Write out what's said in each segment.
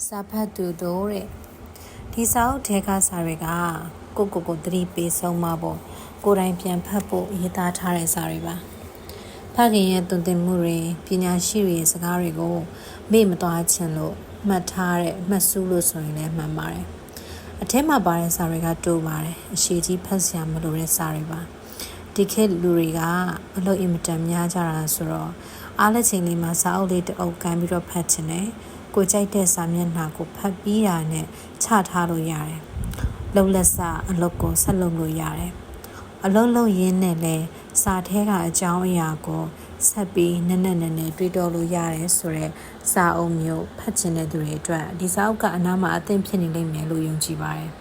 စာဖတ်သူတို့တဲ့ဒီစာအုပ်ထဲကစာတွေကကိုသတိပေးဆုံးမဖို့ကိုယ်တိုင်ပြန်ဖတ်ဖို့ရေးသားထားတဲ့စာတွေပါဖခင်ရဲ့တုန်တင်မှုတွေပညာရှိတွေရဲ့စကားတွေကိုမေ့မသွားခြင်းလို့မှတ်ထားတဲ့မှတ်စုလို့ဆိုရင်လည်းမှန်ပါတယ်အထက်မှာပါတဲ့စာတွေကတိုးပါတယ်အရှိကြီးဖတ်စရာမလိုတဲ့စာတွေပါဒီခေတ်လူတွေကအလုပ်အင်မတန်များကြတာဆိုတော့အားလက်ချိန်လေးမှာစာအုပ်လေးတအုပ်ကန်ပြီးတော့ဖတ်ခြင်းနဲ့ကိုကြိုက်တဲ့စာမျက်နှာကိုဖတ်ပြီးတာနဲ့ချထားလို့ရတယ်။လုံလက်စာအလုပ်ကိုဆက်လုပ်လို့ရတယ်။အလုပ်လုပ်ရင်းနဲ့လည်းစာထဲကအကြောင်းအရာကိုဆက်ပြီးနက်တွေးတောလို့ရတယ်ဆိုတော့စာအုပ်မျိုးဖတ်ချင်တဲ့သူတွေအတွက်ဒီစာအုပ်ကအနားမှာအသင့်ဖြစ်နေလိမ့်မယ်လို့ယုံကြည်ပါတယ်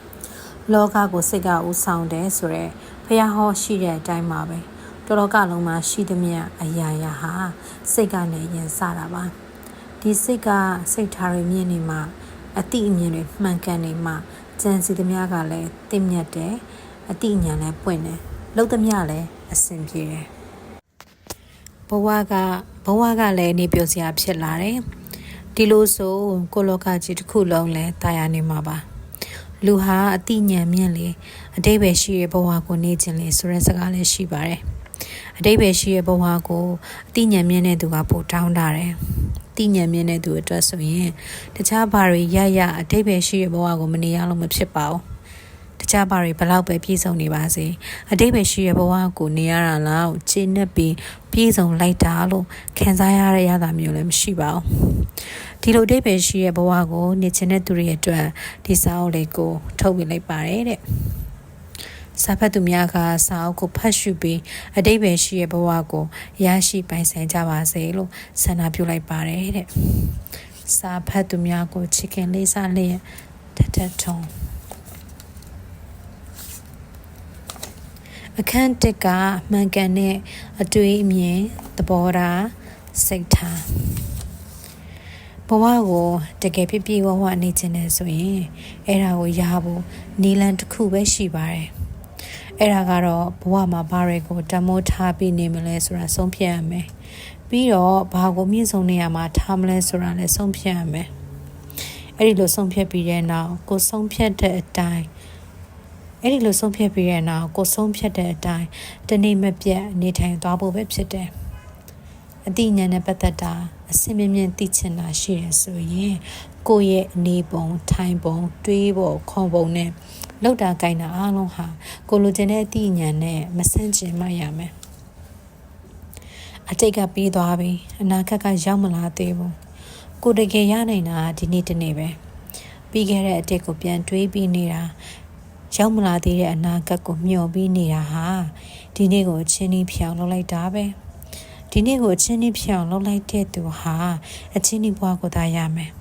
။လောကကိုစိတ်ကဥဆောင်တယ်ဆိုတော့ဖျားဟောရှိတဲ့အတိုင်းပါပဲ။တော်တော်ကလုံးမှာရှိသမျှအရာဟာစိတ်ကနေရင်စတာပါ။ဒီစိတ်ကစိတ်ထားရမြင့်နေမှအတိအမြင်တွေမှန်ကန်နေမှကြံစီသမျှကလည်းတင့်မြတ်တယ်အတိအညာလည်းပွင့်တယ်လုံးသမျှလည်းအဆင်ပြေတယ်ဘဝကလည်းနေပြစရာဖြစ်လာတယ်ဒီလိုဆိုကိုလောကကြီးတစ်ခုလုံးလည်းတာယာနေမှာပါလူဟာအတိညာမြင့်လေအတိပ္ပယ်ရှိတဲ့ဘဝကိုနေခြင်းလေဆိုတဲ့စကားလည်းရှိပါတယ်အတိပ္ပယ်ရှိတဲ့ဘဝကိုအတိညာမြင့်တဲ့သူကပို့တောင်းတာတယ်တိညာမြင့်တဲ့သူအတွက်ဆိုရင်တခြားဘာတွေရအတိတ်ပဲရှိတဲ့ဘဝကိုမနေရလို့မဖြစ်ပါဘူးတခြားဘာတွေဘလောက်ပဲပြည့်စုံနေပါစေအတိတ်ပဲရှိတဲ့ဘဝကိုနေရတာလားခြေနဲ့ပြီးပြည့်စုံလိုက်တာလို့ခံစားရတဲ့ရတာမျိုးလည်းမရှိပါဘူးဒီလိုအတိတ်ပဲရှိတဲ့ဘဝကိုနေချင်တဲ့သူတွေအတွက်ဒီစာအုပ်လေးကိုထုတ်ပြလိုက်ပါတယ်တဲ့စာဖတ်သူများကစာအုပ်ကိုဖတ်ရှုပြီးအတိတ်ပဲရှိတဲ့ဘဝကိုရရှိပိုင်ဆိုင်ကြပါစေလို့ဆန္ဒပြုလိုက်ပါတယ်တဲ့စာဖတ်သူများကိုချစ်ခင်လေးစားလျက်တထုံအခန်း1ကမှန်ကန်တဲ့အတွေ့အမြင်သဘောထားစိတ်ထားဘဝကိုတကယ်ပြည့်ပြည့်ဝဝနေခြင်းနဲ့ဆိုရင်အဲ့ဒါကိုရဖို့နီလန်တစ်ခုပဲရှိပါတယ်အဲ့ဒါကတော့ဘဝမှာဘာတွေကိုတမိုးထားပြီးနေမလဲဆိုတာဆုံးဖြတ်ရမယ်ပြီးတော့ဘာကိုမြင့်ဆုံးနေရာမှာထားမလဲဆိုတာလည်းဆုံးဖြတ်ရမယ်အဲ့ဒီလိုဆုံးဖြတ်ပြီးတဲ့နောက်ကိုဆုံးဖြတ်တဲ့အတိုင်းတနေ့မပြတ်နေထိုင်သွားဖို့ပဲဖြစ်တယ်အတိညာနဲ့ပတ်သက်တာအစင်မြင့်သိချင်တာရှိရဆိုရင်ကိုယ့်ရဲ့အနေပုံထိုင်ပုံတွေးပုံခေါ်ပုံနဲ့လောက်တာကိုင်းတာအားလုံးဟာကိုလိုချင်တဲ့အတိညာနဲ့မဆန့်ကျင်မှရမယ်အတိတ်ကပြီးသွားပြီအနာဂတ်ကရောက်မလာသေးဘူးကိုတကယ်ရနိုင်တာဒီနေ့တနေ့ပဲပြီးခဲ့တဲ့အတိတ်ကိုပြန်တွေးပြီးနေတာရောက်မလာသေးတဲ့အနာဂတ်ကိုမျှော်ပြီးနေတာဟာဒီနေ့ကိုအချင်းကြီးဖြောင်လုပ်လိုက်တာပဲဒီနေ့ကိုအချင်းကြီးဖြောင်လုပ်လိုက်တဲ့သူဟာအချင်းကြီးဘဝကိုသာရမယ်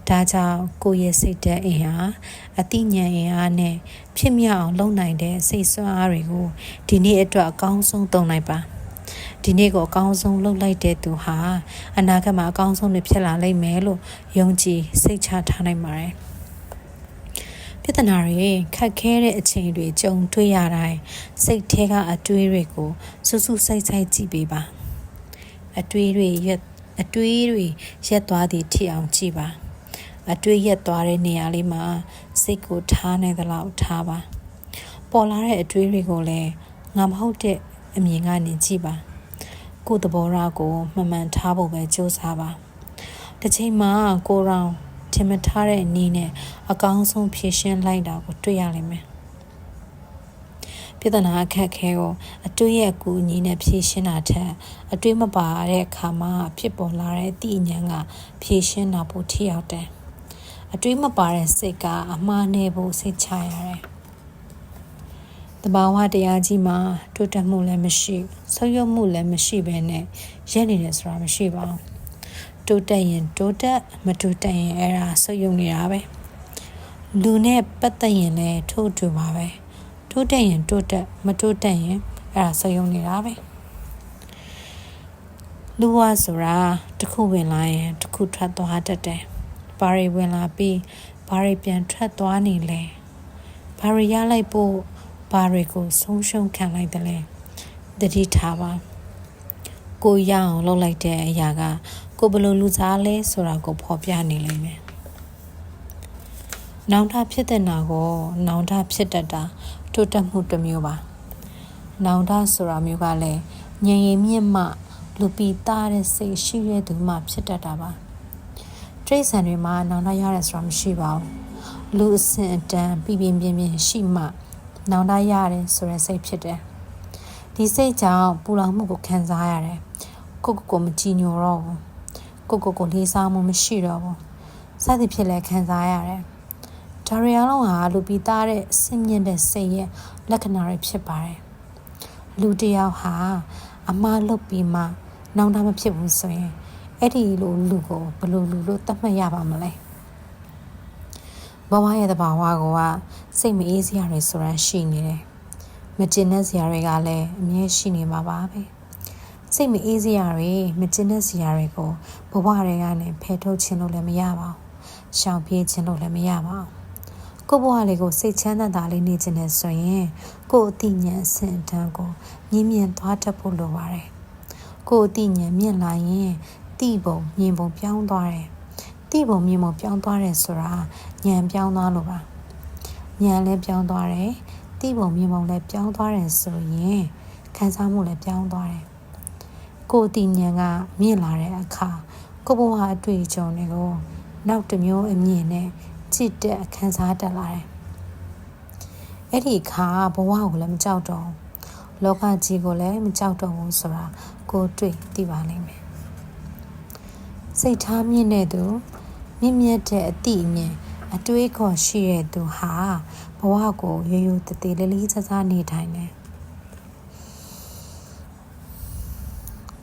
ဒါကြောင့်ကိုယ့်ရဲ့စိတ်ဓာတ်အင်အားအသိဉာဏ်အင်အားနဲ့ဖြစ်မြောက်အောင်လုပ်နိုင်တဲ့စိတ်ဆွမ်းအားတွေကိုဒီနေ့အတွက်အကောင်းဆုံးသုံးလိုက်ပါဒီနေ့ကိုအကောင်းဆုံးလုပ်လိုက်တဲ့သူဟာအနာဂတ်မှာအကောင်းဆုံးတွေဖြစ်လာလိမ့်မယ်လို့ယုံကြည်စိတ်ချထားနိုင်ပါတယ်ပြဿနာတွေခက်ခဲတဲ့အချိန်တွေကြုံတွေ့ရတိုင်းစိတ်ထဲကအတွေးတွေကိုစူးစူးစိုက်စိုက်ကြည့်ပေးပါအတွေးတွေရက်သွားသည်ထိအောင်ကြည့်ပါအတွေးရက်သွားတဲ့နေရာလေးမှာစိတ်ကိုထားနိုင်သလောက်ထားပါပေါ်လာတဲ့အတွေးတွေကိုလည်းငါမဟုတ်တဲ့အမြင်ကနေကြည့်ပါကိုယ်သဘောထားကိုမှန်ထားဖို့ပဲကြိုးစားပါတစ်ချိန်မှာကိုယ်ရောင်ထင်မထားတဲ့အနေနဲ့အကောင်းဆုံးဖြေရှင်းလိုက်တာကိုတွေ့ရလိမ့်မယ်ပြဿနာအခက်ခဲကိုအတွေ့ရဲ့အကူအညီနဲ့ဖြေရှင်းတာထက်အတွေ့မပါတဲ့အခါမှာဖြစ်ပေါ်လာတဲ့အသိဉာဏ်ကဖြေရှင်းတာပိုထိရောက်တယ်အတွေ့မပါတဲ့စိတ်ကအမှားနဲ့ဖို့စိတ်ချရတယ်တဘာဝတရားကြီးမှာတိုးတက်မှုလည်းမရှိဆုတ်ယုတ်မှုလည်းမရှိဘဲနဲ့ရက်နေတယ်ဆိုတာမရှိပါဘူးတိုးတက်ရင်တိုးတက်မတိုးတက်ရင်အဲ့ဒါဆုတ်ယုတ်နေတာပဲလူနဲ့ပတ်သက်ရင်လည်းထို့တူပါပဲတိုးတက်ရင်တိုးတက်မတိုးတက်ရင်အဲ့ဒါဆုတ်ယုတ်နေတာပဲလူဝဆိုတာတစ်ခုဝင်လာရင်တစ်ခုထွက်သွားတတ်တယ်ဘာတွေဝင်လာပြီးဘာတွေပြန်ထွက်သွားနေလဲဘာတွေရလိုက်ဖို့ဘာတွေကိုဆုံးရှုံးခံလိုက်တယ်လဲတတိထားပါကိုရအောင်လုပ်လိုက်တဲ့အရာကကိုဘယ်လိုလူစားလဲဆိုတာကိုဖော်ပြနေလိမ့်မယ် နောင်တဖြစ်တဲ့နာကိုနောင်တဖြစ်တတ်တာတိုးတက်မှုတစ်မျိုးပါနောင်တဆိုတာမျိုးကလည်းဉာဏ်ရည်မြင့်မှလူပီသားတဲ့စိတ်ရှိတဲ့သူမှဖြစ်တတ်တာပါတရိษံတွေမှာနောင်တရတယ်ဆိုတာမရှိပါဘူးလူအဆင့်အတန်းပြင်းရှိမှနောင်တရတယ်ဆိုတဲ့စိတ်ဖြစ်တယ်ဒီစိတ်ကြောင့်ပူလောင်မှုကိုခံစားရတယ်ကိုမကြည်ညိုတော့ဘူးကိုလေးစားမှုမရှိတော့ဘူးစသဖြင့်လည်းခံစားရတယ်ဒါရီအလုံးဟာလူပီသားတဲ့အဆင့်မြင့်တဲ့စိတ်ရဲ့လက္ခဏာတွေဖြစ်ပါတယ်လူတစ်ယောက်ဟာအမှားလုပ်ပြီးမှနောင်တမဖြစ်ဘူးဆိုရင်အဲ့ဒီလိုလူကိုဘယ်လိုလူလို့သတ်မှတ်ရပါမလဲဘဝရဲ့သဘာဝကစိတ်မအေးစရာတွေဆိုတာရှိနေတယ်မကျင်တဲ့စရာတွေကလည်းအမြဲရှိနေမှာပါပဲစိတ်မအေးစရာတွေမကျင်တဲ့စရာတွေကိုဘဝတွေကနေဖယ်ထုတ်ခြင်းလို့လည်းမရပါဘူးရှောင်ပြေးခြင်းလို့လည်းမရပါဘူးကိုယ့်ဘဝလေးကိုစိတ်ချမ်းသာလေးနေခြင်းနဲ့ဆိုရင်ကိုယ့်အသိဉာဏ်အဆင့်အတန်းကိုမြင့်မြင့်သွားတတ်ဖို့လိုပါတယ်ကိုယ့်အသိဉာဏ်မြင့်လာရင်သိပုံမြင်ပုံပြောင်းသွားတယ်သိပုံမြင်ပုံပြောင်းသွားတယ်ဆိုတာဉာဏ်ပြောင်းသွားလို့ပါဉာဏ်လည်းပြောင်းသွားတယ်သိပုံမြင်ပုံလည်းပြောင်းသွားတယ်ဆိုရင်ခံစားမှုလည်းပြောင်းသွားတယ်ကိုယ်အသိဉာဏ်ကမြင့်လာတဲ့အခါကိုယ့်ဘဝအတွေ့အကြုံတွေကိုနောက်တစ်မျိုးအမြင်နဲ့ကြည့်တဲ့ခံစားတတ်လာတယ်အဲ့ဒီအခါဘဝကိုလည်းမကြောက်တော့လောကကြီးကိုလည်းမကြောက်တော့ဘူးဆိုတာကိုယ်တွေ့သိပါလိမ့်မယ်စိတ်ထားမြင့်တဲ့သူမြင့်မြတ်တဲ့အသိအမြင်အတွေးခေါ်ရှိတဲ့သူဟာဘဝကိုရိုးရိုးတည်တည်လေးလေးစားစားနေထိုင်တယ်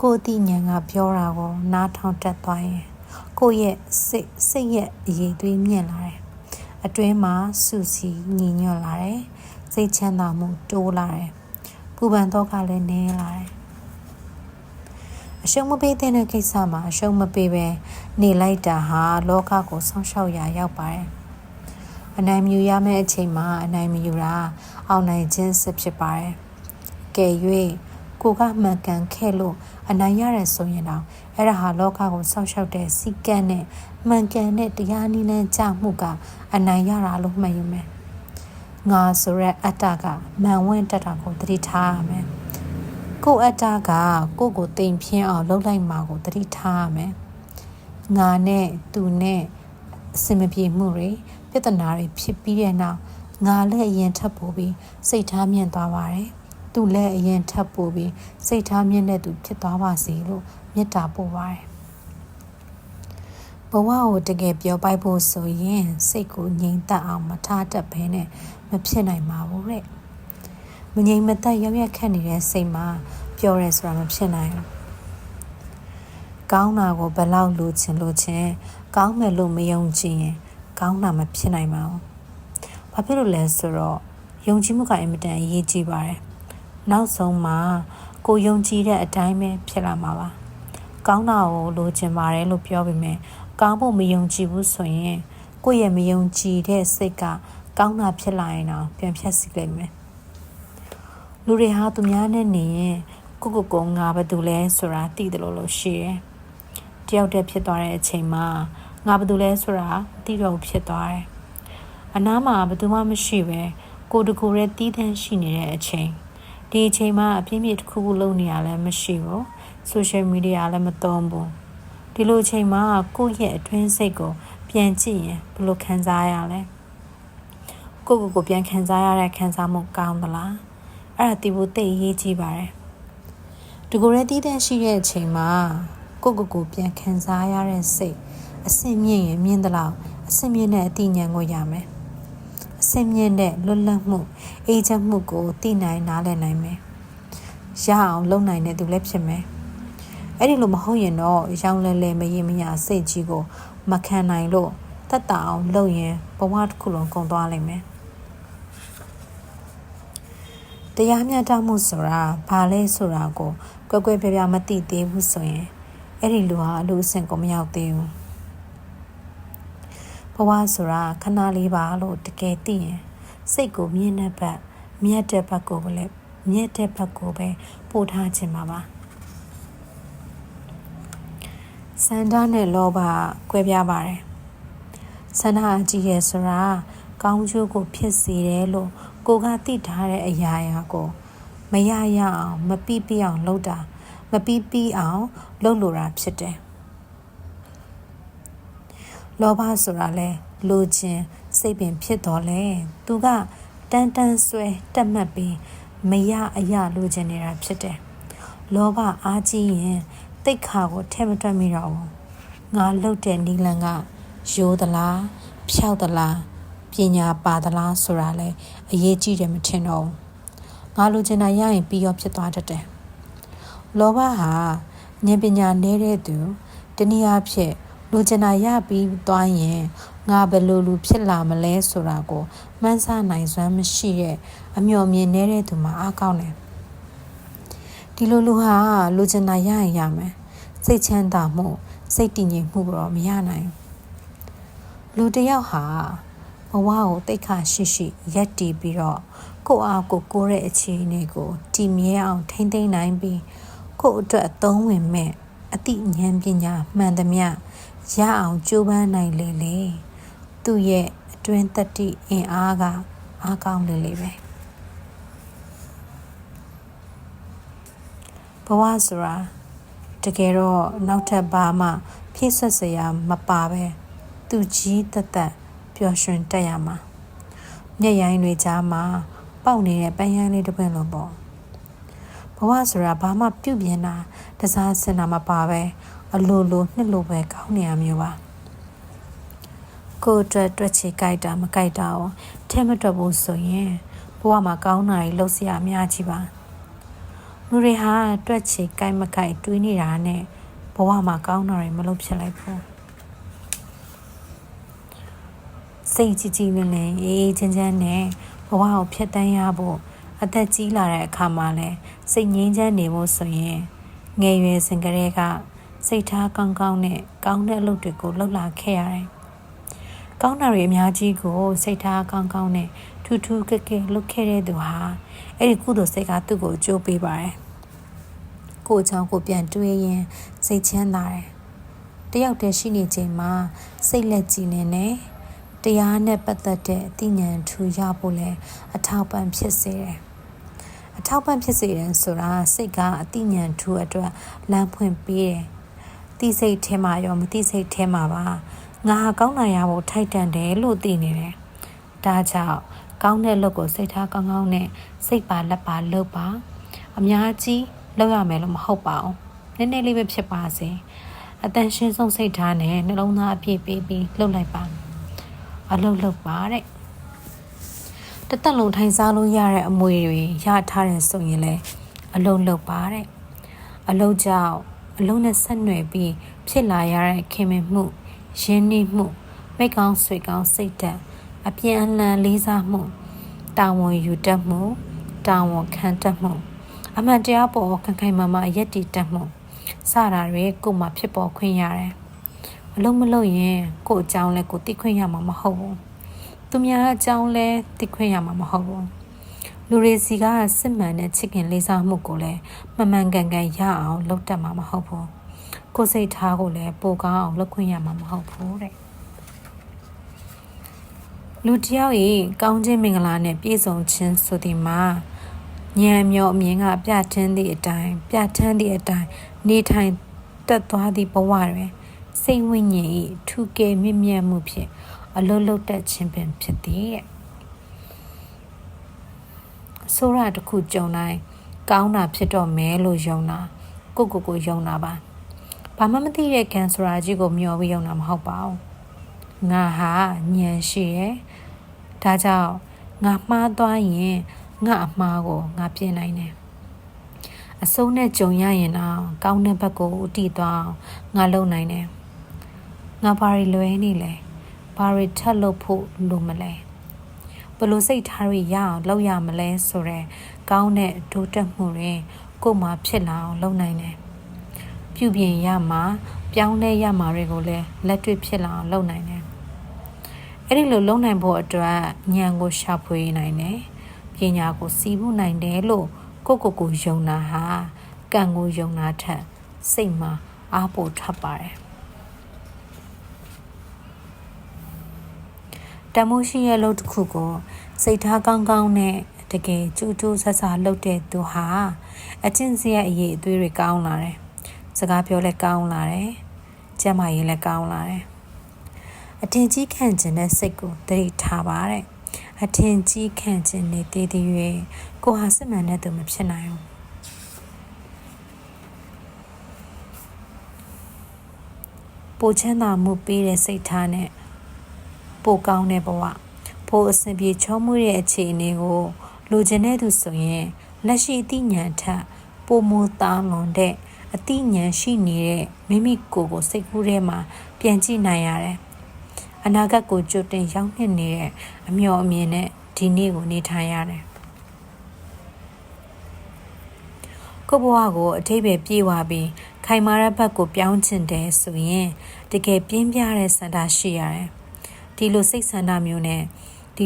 ကိုယ်အသိဉာဏ်ကပြောတာကိုနားထောင်တတ်သွားရင်ကိုယ့်ရဲ့စိတ်ရဲ့အရေးသွေးမြင့်လာတယ်အတွင်းမှာစူစီညီညွတ်လာတယ်စိတ်ချမ်းသာမှုတိုးလာတယ်ပူပန်တော့ကလည်းနည်းလာတယ်အရှုံးမပေးတဲ့ကိစ္စမှာအရှုံးမပေးပဲနေလိုက်တာဟာလောကကိုဆောင်းလျှောက်ရာရောက်ပါတယ်အနိုင်မယူရမယ့်အချိန်မှာအနိုင်မယူတာအောင်နိုင်ခြင်းစစ်ဖြစ်ပါတယ်ကဲ၍ကိုကမှန်ကန်ခဲ့လို့အနိုင်ရတယ်ဆိုရင်တော့အဲ့ဒါဟာလောကကိုဆောက်ရှောက်တဲ့စီကံနဲ့မှန်ကန်တဲ့တရားနည်းလမ်းကြမှုကအနိုင်ရတာလို့မှတ်ယူမယ်ငါဆိုရက်အတ္တကမှန်ဝင့်တတ်တာကိုသတိထားရမယ်ကိုအတ္တကကိုတိမ်ဖြင်းအောင်လှုပ်လိုက်မှာကိုသတိထားရမယ်ငါနဲ့သူနဲ့အစင်မပြေမှုတွေပြဿနာတွေဖြစ်ပြီးတဲ့နောက်ငါလည်းအရင်ထပ်ပို့ပြီးစိတ်ထားမြင့်သွားပါတယ်သူလည်းအရင်ထပ်ပို့ပြီးစိတ်ထားမြင့်တဲ့သူဖြစ်သွားပါစေလို့မေတ္တာပို့ပါတယ်ဘဝကိုတကယ်ပြောပိုက်ဖို့ဆိုရင်စိတ်ကိုငြိမ်သက်အောင်မထားတတ်ဘဲနဲ့မဖြစ်နိုင်ပါဘူးတဲ့မငြိမ်မသက်ရောက်ရက်ခတ်နေတဲ့စိတ်မှာပြောရဲဆိုတာမဖြစ်နိုင်ဘူးကောင်းတာကိုဘယ်လောက်လိုချင်ကောင်းမယ်လို့မယုံကြည်ရင်ကောင်းတာမဖြစ်နိုင်ပါဘူးဘာဖြစ်လို့လဲဆိုတော့ယုံကြည်မှုကအင်မတန်အရေးကြီးပါတယ်နောက်ဆုံးမှာကိုယုံကြည်တဲ့အတိုင်းပဲဖြစ်လာမှာပါကောင်းတာကိုလိုချင်ပါတယ်လို့ပြောပေမဲ့ကောင်းဖို့မယုံကြည်ဘူးဆိုရင်ကိုယ့်ရဲ့မယုံကြည်တဲ့စိတ်ကကောင်းတာဖြစ်လာရင်တော့ပြန်ဖြတ်စီလိုက်မယ်လူတွေဟာသူများနဲ့နေရင်ကိုငါဘာတူလဲဆိုတာသိတယ်လို့ရှိတယ်တယောက်တည်းဖြစ်သွားတဲ့အချိန်မှာငါဘာတူလဲဆိုတာသိတော့ဖြစ်သွားတယ်အနားမှာဘာတူမှမရှိပဲကိုတကူရဲ့တီးတန်းရှိနေတဲ့အချိန်ဒီအချိန်မှာအပြင်းပြတစ်ခုခုလုပ်နေရလဲမရှိဘူး social media လည်းမသုံးဘူးဒီလိုအချိန်မှာကိုယ့်ရဲ့အတွင်းစိတ်ကိုပြန်ကြည့်ရင်ဘယ်လိုခံစားရလဲကိုပြန်ခံစားရတဲ့ခံစားမှုကောင်းသလားအဲ့ဒါသိဖို့သိအရေးကြီးပါတယ်ဒီကိုယ်ရဲ့တီးတန်းရှိတဲ့အချိန်မှာကိုပြန်ခံစားရတဲ့စိတ်အစင်မြင့်ရင်မြင့်သလောက်အစင်မြင့်တဲ့အသိဉာဏ်ကိုရမယ်အစင်မြင့်တဲ့လွတ်လပ်မှုအေးချမ်းမှုကိုသိနိုင်နားလည်နိုင်မယ်ရအောင်လုပ်နိုင်တဲ့သူလည်းဖြစ်မယ်အဲ့ဒီလိုမဟုတ်ရင်တော့ရောင်လဲမရင်မရစိတ်ကြီးကိုမခံနိုင်လို့တက်တာအောင်လုပ်ရင်ဘဝတစ်ခုလုံးကုန်သွားလိမ့်မယ်တရားမျှတမှုဆိုတာဘာလဲဆိုတာကိုကွယ်ကွယ်ပြားပြားမသိသေးဘူးဆိုရင်အဲ့ဒီလူဟာအလူအဆင့်ကိုမရောက်သေးဘူးဘဝဆိုတာခဏလေးပါလို့တကယ်သိရင်စိတ်ကိုမြင့်တဲ့ဘက်မြတ်တဲ့ဘက်ကိုလည်းမြတ်တဲ့ဘက်ကိုပဲပို့ထားခြင်းပါစန္ဒနဲ့လောဘကွဲပြားပါတယ် ဆန္ဒအကြီးရဲ့ဆိုတာကောင်းကျိုးကိုဖြစ်စေတယ်လို့ကိုကသိထားတဲ့အရာကိုမရရအောင်မပြီးပြအောင်လုပ်တာမပြီးပြီးအောင်လုပ်လိုတာဖြစ်တယ်လောဘဆိုတာလဲလိုချင်စိတ်ပင်ဖြစ်တော်လဲသူကတန်းတန်းဆွဲတက်မှတ်ပြီးမရအရာလိုချင်နေတာဖြစ်တယ်လောဘအားကြီးရင်တိတ်ခါကိုထဲမတွက်မိတော့ဘူးငါလှုပ်တဲ့နီလန်ကရိုးသလားဖြောက်သလားပညာပါသလားဆိုတာလဲအရေးကြီးတယ်မထင်တော့ဘူးငါလိုချင်တာရရင်ပြီးရောဖြစ်သွားတတ်တယ်လောဘဟာဉာဏ်ပညာနည်းတဲ့သူတနည်းအားဖြင့်လိုချင်တာရပြီးသွားရင်ငါဘယ်လိုလူဖြစ်လာမလဲဆိုတာကိုမှန်းဆနိုင်စွမ်းမရှိတဲ့အမျှော်မြင်နေတဲ့သူမှာအားကောင်းတယ်ဒီလိုလူဟာလိုချင်တာရရင်ရမယ်စိတ်ချမ်းသာမှုစိတ်တည်ငြိမ်မှုတော့မရနိုင်လူတစ်ယောက်ဟာဘဝကိုတိတ်ခါရှိရှိရက်တည်ပြီးတော့ကိုယ့်အားကိုယ်တဲ့အခြေအနေကိုတည်မြဲအောင်ထိန်းသိမ်းနိုင်ပြီးကိုယ့်အတွက်အသုံးဝင်မဲ့အသိဉာဏ်ပညာမှန်သမျှရအောင်ကြိုးပမ်းနိုင်လေသူ့ရဲ့အတွင်းတတိအင်အားကအားကောင်းလေပဲဘဝဆိုတာတကယ်တော့နောက်ထပ်ဘာမှဖြည့်ဆွတ်စရာမပါပဲသူကြီးသက်သက်ပျော်ရွှင်တက်ရမှာမျက်ရိုင်းတွေကြားမှာပေါက်နေတဲ့ပန်းရိုင်းလေးတစ်ပွင့်လိုပေါ့ဘဝဆိုတာဘာမှပြုတ်ပြင်းတာတစားစင်တာမပါပဲအလိုလိုနှစ်လိုပဲကောင်းနေရမျိုးပါကိုယ်အတွက်တွက်ချေကြိုက်တာမကြိုက်တာကိုထဲမတွက်ဘူးဆိုရင်ဘဝမှာကောင်းတာတွေလှုပ်ရှားအများကြီးပါလူတွေဟာတွက်ချေကြိုက်မကြိုက်တွေးနေတာနဲ့ဘဝမှာကောင်းတာတွေမလုပ်ဖြစ်လိုက်ဘူးစိတ်ကြည်ကြည်လင်လင်အေးအေးချမ်းချမ်းနဲ့ဘဝကိုဖျက်တမ်းရဖို့အသက်ကြီးလာတဲ့အခါမှာလဲစိတ်ငြိမ်းချမ်းနေဖို့ဆိုရင်ငယ်ရွယ်စဉ်ကတည်းကစိတ်ထားကောင်းကောင်းနဲ့ကောင်းတဲ့အလုပ်တွေကိုလုပ်လာခဲ့ရတယ်။ကောင်းတာတွေအများကြီးကိုစိတ်ထားကောင်းကောင်းနဲ့ထူးထူးကဲကဲလုပ်ခဲ့တဲ့သူဟာအဲ့ဒီကုသိုလ်စိတ်ကသူ့ကိုအကျိုးပေးပါတယ်။ကိုယ်ကြောင့်ကိုပြန်တွေးရင်စိတ်ချမ်းသာတယ်။တယောက်တည်းရှိနေချိန်မှာစိတ်လက်ကြည်နေတရားနဲ့ပတ်သက်တဲ့အသိဉာဏ်ထူရဖို့လဲအထောက်ပံ့ဖြစ်စေတယ်။အထောက်ပံ့ဖြစ်စေတယ်ဆိုတာစိတ်ကအသိဉာဏ်ထူအတွက်လမ်းဖွင့်ပေးတယ်။သိစိတ်ထဲမှာရောမသိစိတ်ထဲမှာပါငါဟာကောင်းတာရဖို့ထိုက်တန်တယ်လို့သိနေတယ်။ဒါကြောင့်ကောင်းတဲ့လုပ်ကိုစိတ်ထားကောင်းကောင်းနဲ့စိတ်ပါလက်ပါလုပ်ပါအများကြီးလုပ်ရမယ်လို့မဟုတ်ပါဘူး။နည်းနည်းလေးပဲဖြစ်ပါစေ။အတန်ရှင်းဆုံးစိတ်ထားနဲ့နှလုံးသားအပြည့်ပေးပြီးလုပ်လိုက်ပါအလုပ်လုပ်ပါတဲ့တသက်လုံးထိုင်စားလို့ရတဲ့အမွေတွေရထားတယ်ဆိုရင်လည်းအလုပ်လုပ်ပါတဲ့အလုပ်ကြောင့်အလုပ်နဲ့ဆက်နွယ်ပြီးဖြစ်လာရတဲ့ခင်မင်မှုရင်းနှီးမှုမိကောင်းဆွေကောင်းစိတ်ဓာတ်အပြန်အလှန်လေးစားမှုတာဝန်ယူတတ်မှုတာဝန်ခံတတ်မှုအမှန်တရားပေါ်ခိုင်ခိုင်မာမာယက်တည်တတ်မှုစတာတွေကိုယ်မှဖြစ်ပေါ်ခွင့်ရတယ်အလုံးမလို့ရင်ကို့အကြောင်းလဲကိုသိခွင့်ရမှာမဟုတ်ဘူးသူများအကြောင်းလဲသိခွင့်ရမှာမဟုတ်ဘူးလူတွေစီကစစ်မှန်တဲ့ချစ်ခင်လေးစားမှုကိုလည်းမမှန်ကန်ကန်ရအောင်လုပ်တတ်မှာမဟုတ်ဘူးကိုယ်စိတ်ထားကိုလည်းပိုကောင်းအောင်လုပ်ခွင့်ရမှာမဟုတ်ဘူးတဲ့လူတယောက်၏ကောင်းခြင်းမင်္ဂလာနဲ့ပြည့်စုံခြင်းဆိုသည်မှာဉာဏ်မျောအမြင်ကပြဋ္ဌာန်းသည့်အတိုင်းနေထိုင်တက်သွားသည့်ဘဝတွင်စိတ်ဝိညာဉ်၏ထူကဲမြင့်မြတ်မှုဖြင့်အလုံးလုံးတက်ခြင်းပင်ဖြစ်သည်တဲ့ဆိုရတစ်ခုကြုံတိုင်းကောင်းတာဖြစ်တော့မယ်လို့ယုံတာကိုယုံတာပါဘာမှမသိတဲ့ကံဆိုတာကြီးကိုမျှော်ပြီးယုံတာမဟုတ်ပါဘူးငါဟာဉာဏ်ရှိရဲ့ဒါကြောင့်ငါမှားသွားရင်ငါအမှားကိုငါပြင်နိုင်တယ်အဆုံးနဲ့ကြုံရရင်တော့ကောင်းတဲ့ဘက်ကိုဥတည်သွားငါလုံနိုင်တယ်ငါဘာတွေလွဲနေလဲဘာတွေထပ်လုပ်ဖို့လိုမလဲဘယ်လိုစိတ်ထားရရအောင်လုပ်ရမလဲဆိုတော့ကောင်းတဲ့ဒုတက်မှုတွေကိုယ်မှဖြစ်လာအောင်လုပ်နိုင်တယ်ပြုပြင်ရမှာပြောင်းလဲရမှာတွေကိုလည်းလက်တွေ့ဖြစ်လာအောင်လုပ်နိုင်တယ်အဲ့ဒီလိုလုပ်နိုင်ဖို့အတွက်ဉာဏ်ကိုရှာဖွေနိုင်တယ်ပညာကိုစီးပူးနိုင်တယ်လို့ကိုယုံတာဟာကံကိုယုံတာထက်စိတ်မှာအားပိုထပ်ပါတယ် တမိုးရှိရဲ့လို့တစ်ခုကိုစိတ်ထားကောင်းကောင်းနဲ့တကယ်ကြိုးကြိုးဆဆလုပ်တဲ့သူဟာအကျင့်စရိုက်အရေးအသွေးတွေကောင်းလာတယ်စကားပြောလဲကောင်းလာတယ်ကျမ်းမာရေးလည်းကောင်းလာတယ်အထင်ကြီးခံခြင်းနဲ့စိတ်ကိုသတိထားပါတဲ့အထင်ကြီးခံခြင်းနဲ့တည်တည်၍ကိုဟာစစ်မှန်တဲ့သူမဖြစ်နိုင်ဘူးပိုချမ်းသာမှုပေးတဲ့စိတ်ထားနဲ့ပိုကောင်းတဲ့ဘဝပိုအဆင်ပြေချောမွေ့တဲ့အခြေအနေကိုလိုချင်တဲ့သူဆိုရင်လက်ရှိအသိဉာဏ်ထက်ပိုမိုသားလွန်တဲ့အသိဉာဏ်ရှိနေတဲ့မိမိကိုယ်စိတ်ကူးထဲမှာပြန်ကြည့်နိုင်ရတယ်အနာဂတ်ကိုကြိုတင်ရောက်နေတဲ့အမျှော်အမြင်နဲ့ဒီနေ့ကိုနေထိုင်ရတယ်ကိုဘဝကိုအထိပ္ပယ်ပြေဝပြီးခိုင်မာတဲ့ဘက်ကိုပြောင်းချင်တယ်ဆိုရင်တကယ်ပြင်းပြတဲ့ဆန္ဒရှိရတယ်ဒီလိုစိတ်ဆန္ဒမျိုးနဲ့ဒီ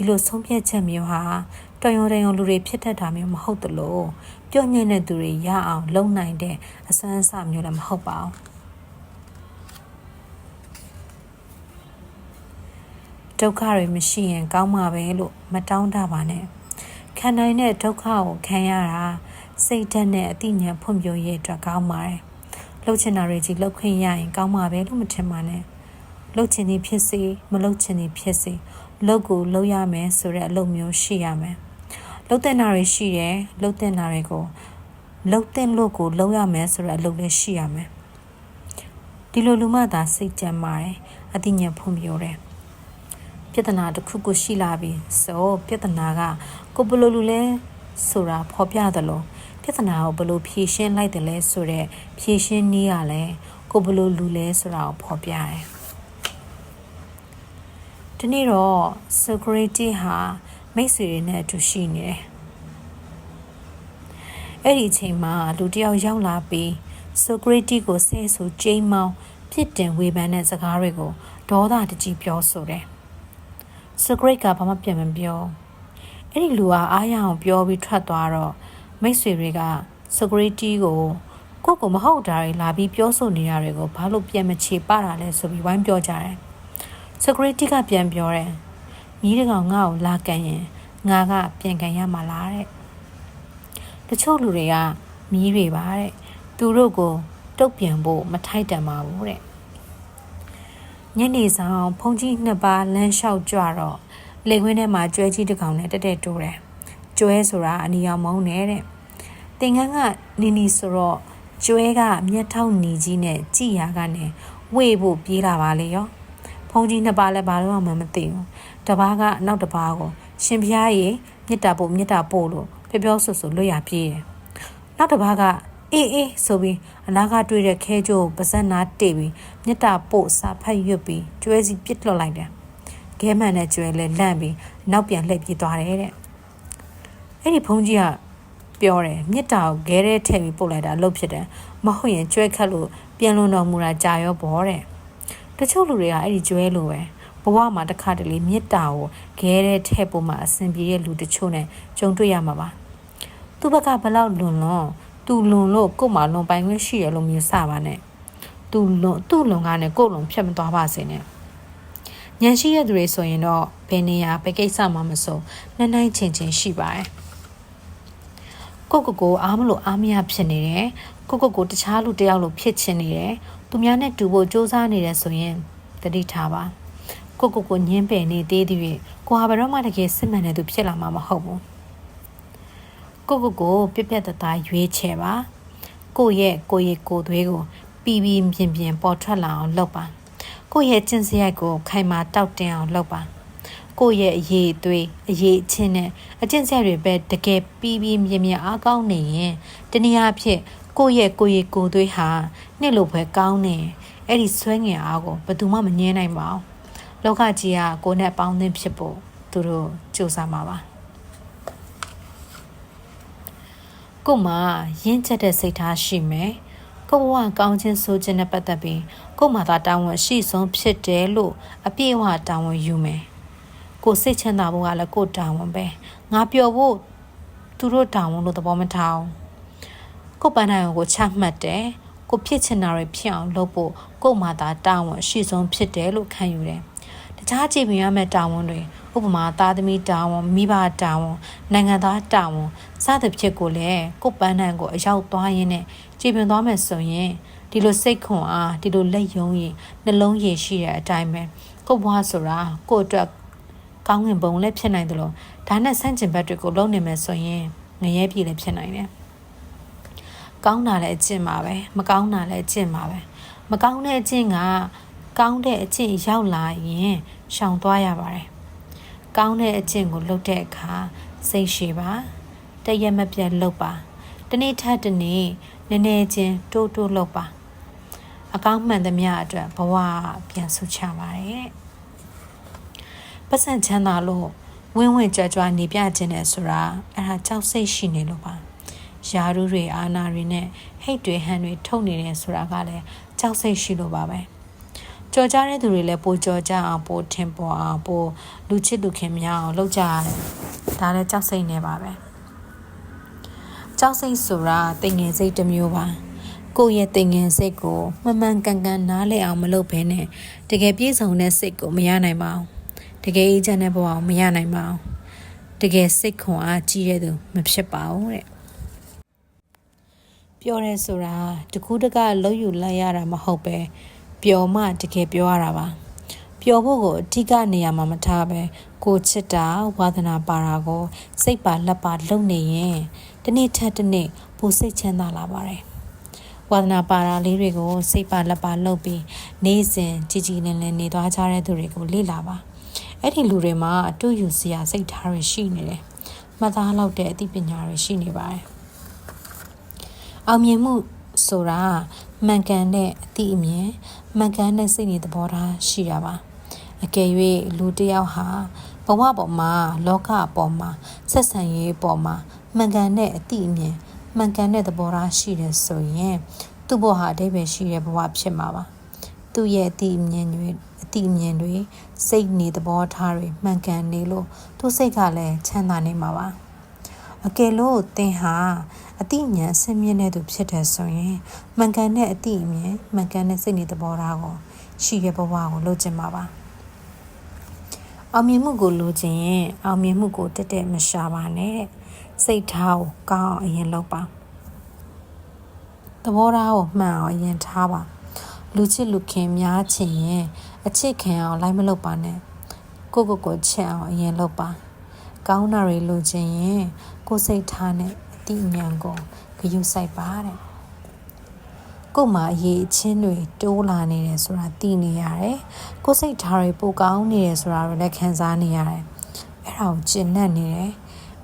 လိုဆုံးဖြတ်ချက်မျိုးဟာတော်ရုံလူတွေဖြစ်တတ်တာမျိုးမဟုတ်သလိုပျော့ညံ့တဲ့သူတွေရအောင်လုပ်နိုင်တဲ့အစွမ်းအစမျိုးလည်းမဟုတ်ပါဘူးဒုက္ခတွေမရှိရင်ကောင်းမှာပဲလို့မတောင်းတပါနဲ့ခံနိုင်တဲ့ဒုက္ခကိုခံရတာစိတ်ဓာတ်နဲ့အသိဉာဏ်ဖွံ့ဖြိုးရေးအတွက်ကောင်းပါတယ်လှုပ်ချင်တာတွေကြီးလှုပ်ခွင့်ရရင်ကောင်းမှာပဲလို့မထင်ပါနဲ့လှုပ်ချင်သည်ဖြစ်စေမလှုပ်ချင်သည်ဖြစ်စေလှုပ်ကိုလှုပ်ရမယ်ဆိုတဲ့အလုပ်မျိုးရှိရမယ်လှုပ်တဲ့နာတွေရှိတယ်လှုပ်တဲ့နာတွေကိုလှုပ်တဲ့လို့ကိုလှုပ်ရမယ်ဆိုတဲ့အလုပ်လည်းရှိရမယ်ဒီလိုလူမှသာစိတ်ကြမ်းပါတယ်အသိဉာဏ်ဖွံ့ဖြိုးတယ်ပြဿနာတစ်ခုခုရှိလာပြီဆိုပြဿနာကကိုဘယ်လိုလူလဲဆိုတာဖော်ပြသလိုပြဿနာကိုဘယ်လိုဖြေရှင်းလိုက်တယ်လဲဆိုတဲ့ဖြေရှင်းနည်းကလည်းကိုဘယ်လိုလူလဲဆိုတာကိုဖော်ပြတယ်ဒီနေ့တော့ဆိုကရေတီဟာမိတ်ဆွေတွေနဲ့အတူရှိနေတယ်အဲ့ဒီအချိန်မှာလူတစ်ယောက်ရောက်လာပြီးဆိုကရေတီကိုဆဲဆိုကြိမ်းမောင်းပြစ်တင်ဝေဖန်တဲ့စကားတွေကိုဒေါသတကြီးပြောဆိုတယ်ဆိုကရေကဘာမှပြန်မပြောအဲ့ဒီလူကအားရအောင်ပြောပြီးထွက်သွားတော့မိတ်ဆွေတွေကဆိုကရေတီကိုမဟုတ်တာတွေလာပြီးပြောဆိုနေတာတွေကိုဘာလို့ပြန်မချေပတာလဲဆိုပြီးဝိုင်းပြောကြတယ်ဆိုကရေတီကပြန်ပြောတယ်ညီးတကောင်ငါ့ကိုလာကန်ရင်ငါကပြန်ကန်ရမှာလားတဲ့တချို့လူတွေကမီးတွေပါတဲ့သူတို့ကိုတုတ်ပြန်ဖို့မထိုက်တန်ပါဘူးတဲ့ညနေဆောင်ဖုန်ကြီးနှစ်ပါးလမ်းလျှောက်ကြတော့လေခွင်းထဲမှာကျွဲကြီးတစ်ကောင်နဲ့တက်တိုးတယ်ကျွဲဆိုတာအနီအောင်မုန်းတဲ့တင်ကန်းကနီဆိုတော့ကျွဲကမျက်ထောက်နီကြီးနဲ့ကြည်ရာကနေဝေ့ဖို့ပြေးလာပါလေရောဖုန်ကြီးနှစ်ပါးလည်းဘာလို့မှမသိဘူးတပားကနောက်တပားကိုရှင်ဖျားရေမြစ်တာပို့လို့ပြောဆိုလွတ်ရပြေးတယ်နောက်တပားကအေးဆိုပြီးအနာကတွေ့တဲ့ခဲကျိုးပါဇက်နာတိတ်ပြီးမြစ်တာပို့စာဖတ်ရွတ်ပြီးကျွဲစီပစ်လွတ်လိုက်တယ်ခဲမှန်တဲ့ကျွဲလဲလန့်ပြီးနောက်ပြန်လှည့်ပြေးသွားတယ်တဲ့အဲ့ဒီဖုန်ကြီးကပြောတယ်မြစ်တာကိုခဲထဲထည့်ပြီးပို့လိုက်တာလှုပ်ဖြစ်တယ်မဟုတ်ရင်ကျွဲခတ်လို့ပြန်လွန်တော်မူတာကြာရောဘောတဲ့တချို့လူတွေကအဲ့ဒီကျွဲလိုပဲဘဝမှာတစ်ခါတလေမြစ်တာကိုခဲထဲထည့်ဖို့မှအဆင်ပြေတဲ့လူတချို့နဲ့ကြုံတွေ့ရမှာပါသူ့ဘက်ကဘလောက်လွန်သူလွန်လို့ကို့မှာလွန်ပိုင်ခွင့်ရှိရလို့မျိုးစပါနဲ့သူလွန်ကနဲ့ကို့လွန်ဖြတ်မသွားပါစေနဲ့ညံရှိတဲ့သူတွေဆိုရင်တော့ဘယ်နေရာဘယ်ကိစ္စမှမစိုးနိုင်ချင်းရှိပါတယ်ကိုအားမလို့အားမရဖြစ်နေတယ်ကိုတခြားလူတယောက်လိုဖြစ်ချင်နေတယ်သူများနဲ့တူဖို့စူးစမ်းနေတယ်ဆိုရင်တတိထားပါကိုညင်းပယ်နေသေးသည်ဖြင့်ကိုဟာဘယ်တော့မှတကယ်စစ်မှန်တဲ့သူဖြစ်လာမှာမဟုတ်ဘူးကိုပြက်သားရွေးချယ်ပါကိုရဲ့သွေးကိုပြီးပြင်ပေါ်ထွက်လာအောင်လုပ်ပါကိုရဲ့ကျင့်စရိုက်ကိုခိုင်မာတောက်တင်အောင်လုပ်ပါကိုရဲ့အရေးသွေးအရေးအချင်းနဲ့အကျင့်စရိုက်တွေပဲတကယ်ပြီးပြင်အားကောင်းနေရင်တနည်းအားဖြင့်ကိုရဲ့ကိုသွေးဟာနှစ်လိုပဲကောင်းနေအဲ့ဒီဆွဲငင်အားကိုဘယ်သူမှမငြင်းနိုင်ပါဘူးလောကကြီးကကိုနဲ့ပေါင်းသင်းဖြစ်ဖို့သူတို့ကြိုးစားမှာပါကိုမှရင်းချက်တဲ့စိတ်ထားရှိမယ်ကိုဘဝကောင်းခြင်းဆိုခြင်းနဲ့ပတ်သက်ပြီးကိုမှသာတာဝန်ရှိဆုံးဖြစ်တယ်လို့အပြည့်အဝတာဝန်ယူမယ်ကိုစိတ်ချမ်းသာဖို့ကလည်းကိုတာဝန်ပဲငါပျော်ဖို့သူတို့တာဝန်လို့သဘောမထားဘူးကိုပန်းနိုင်ကိုချမှတ်တယ်ကိုဖြစ်ချင်တာတွေဖြစ်အောင်လုပ်ဖို့ကိုမှသာတာဝန်ရှိဆုံးဖြစ်တယ်လို့ခံယူတယ်တ ခြားကြည့်ပြရမယ့်တာဝန်တွေဥပမာသားသမီးတာဝန်မိဘတာဝန်နိုင်ငံသားတာဝန်စသဖြင့်ကိုလည်းကိုပန်းတန်ကိုအရောက်သွားရင်းနဲ့ကြည်ပြသွားမယ်ဆိုရင်ဒီလိုစိတ်ခွန်အားဒီလိုလက်ယုံရည်နှလုံးရည်ရှိတဲ့အတိုင်းပဲကိုဘွားဆိုတာကိုအတွက်ကောင်းငင်ပုံလည်းဖြစ်နိုင်တယ်လို့ဒါနဲ့ဆန့်ကျင်ဘက်တွေကိုလုံးနေမယ်ဆိုရင်ငရဲပြည်လည်းဖြစ်နိုင်တယ်ကောင်းတာလည်းအကျင့်ပါပဲမကောင်းတာလည်းအကျင့်ပါပဲမကောင်းတဲ့အကျင့်ကကောင်းတဲ့အကျင့်ရောက်လာရင်ရှောင်သွားရပါတယ်ကောင်းတဲ့အကျင့်ကိုလုပ်တဲ့အခါစိတ်ရှိပါတရက်မပြတ်လုပ်ပါတနေ့ထက်တနေ့နည်းနည်းချင်းတိုးတိုးလုပ်ပါအကောင်းမှန်သမျှအတွက်ဘဝပြန်ဆုချပါတယ်ပတ်စံချမ်းသာလို့ဝင်းဝင်းကြွကြွနေပြခြင်းနဲ့ဆိုတာအဲ့ဒါကြောက်စိတ်ရှိနေလို့ပါယာရုတွေအာနာတွေနဲ့ဟိတ်တွေဟန်တွေထုတ်နေတယ်ဆိုတာကလည်းကြောက်စိတ်ရှိလို့ပါပဲကြော်ကြတဲ့သူတွေလည်းပိုကြော်ကြအောင်ပိုထင်ပေါ်အောင်ပိုလူချစ်လူခင်များအောင်လုပ်ကြရတယ်ဒါလည်းကြောက်စိတ်နေပါပဲကြောက်စိတ်ဆိုတာတိမ်ငယ်စိတ်တစ်မျိုးပါကိုယ့်ရဲ့တိမ်ငယ်စိတ်ကိုမှန်မှန်ကန်ကန်နားလည်အောင်မလုပ်ဘဲနဲ့တကယ်ပြည့်စုံတဲ့စိတ်ကိုမရနိုင်ပါဘူးတကယ်အေးချမ်းတဲ့ဘဝကိုမရနိုင်ပါဘူးတကယ်စိတ်ခွန်အားကြီးတဲ့သူမဖြစ်ပါဘူးတဲ့ပြောရဲဆိုတာတကူးတကလုံးယူလိုက်ရတာမဟုတ်ပဲပျော်မှတကယ်ပြောရတာပါပျော်ဖို့ကိုအဓိကနေရာမှာမထားပဲကိုချစ်တာဝါသနာပါတာကိုစိတ်ပါလက်ပါလုံနေရင်တနေ့ထက်တနေ့ပိုစိတ်ချမ်းသာလာပါတယ်ဝါသနာပါတာလေးတွေကိုစိတ်ပါလက်ပါလုံပြီးနေ့စဉ်ကြည်ကြည်လင်လင်နေသွားကြတဲ့သူတွေကိုလေ့လာပါအဲ့ဒီလူတွေမှာအတူယူစရာစိတ်ထားတွေရှိနေတယ်မှတ်သားလောက်တဲ့အသိပညာတွေရှိနေပါတယ်အောင်မြင်မှုဆိုတာမှန်ကန်တဲ့အသိအမြင်မှန်ကန်တဲ့စိတ်နေသဘောထားရှိရပါအကယ်၍လူတစ်ယောက်ဟာဘဝပေါ်မှာလောကပေါ်မှာဆက်ဆံရေးပေါ်မှာမှန်ကန်တဲ့အသိအမြင်မှန်ကန်တဲ့သဘောထားရှိတယ်ဆိုရင်သူ့ဘဝဟာအဓိပ္ပာယ်ရှိတဲ့ဘဝဖြစ်မှာပါသူ့ရဲ့အသိအမြင်တွေစိတ်နေသဘောထားတွေမှန်ကန်နေလို့သူ့စိတ်ကလည်းချမ်းသာနေမှာပါအကယ်လို့သင်ဟာအသိဉာဏ်အဆင့်မြင့်တဲ့သူဖြစ်တယ်ဆိုရင်မှန်ကန်တဲ့အသိအမြင်မှန်ကန်တဲ့စိတ်နေသဘောထားကိုရှိရဘဝကိုလိုချင်ပါပါအောင်မြင်မှုကိုလိုချင်ရင်အောင်မြင်မှုကိုတက်တက်မရှာပါနဲ့စိတ်ထားကိုကောင်းအောင်အရင်လုပ်ပါသဘောထားကိုမှန်အောင်အရင်ထားပါလူချစ်လူခင်များချင်ရင်အချစ်ခင်အောင်လိုက်မလုပ်ပါနဲ့ကိုချစ်အောင်အရင်လုပ်ပါကောင်းတာတွေလိုချင်ရင်ကိုစိတ်ထားနဲ့အတိအမြန်ကိုဂရုစိုက်ပါတဲ့ကို့မှာအရေးအချင်းတွေတိုးလာနေတယ်ဆိုတာသိနေရတယ်ကိုစိတ်ထားတွေပိုကောင်းနေတယ်ဆိုတာကိုလည်းခံစားနေရတယ်အဲ့ဒါကိုကျဉ်နှံ့နေတယ်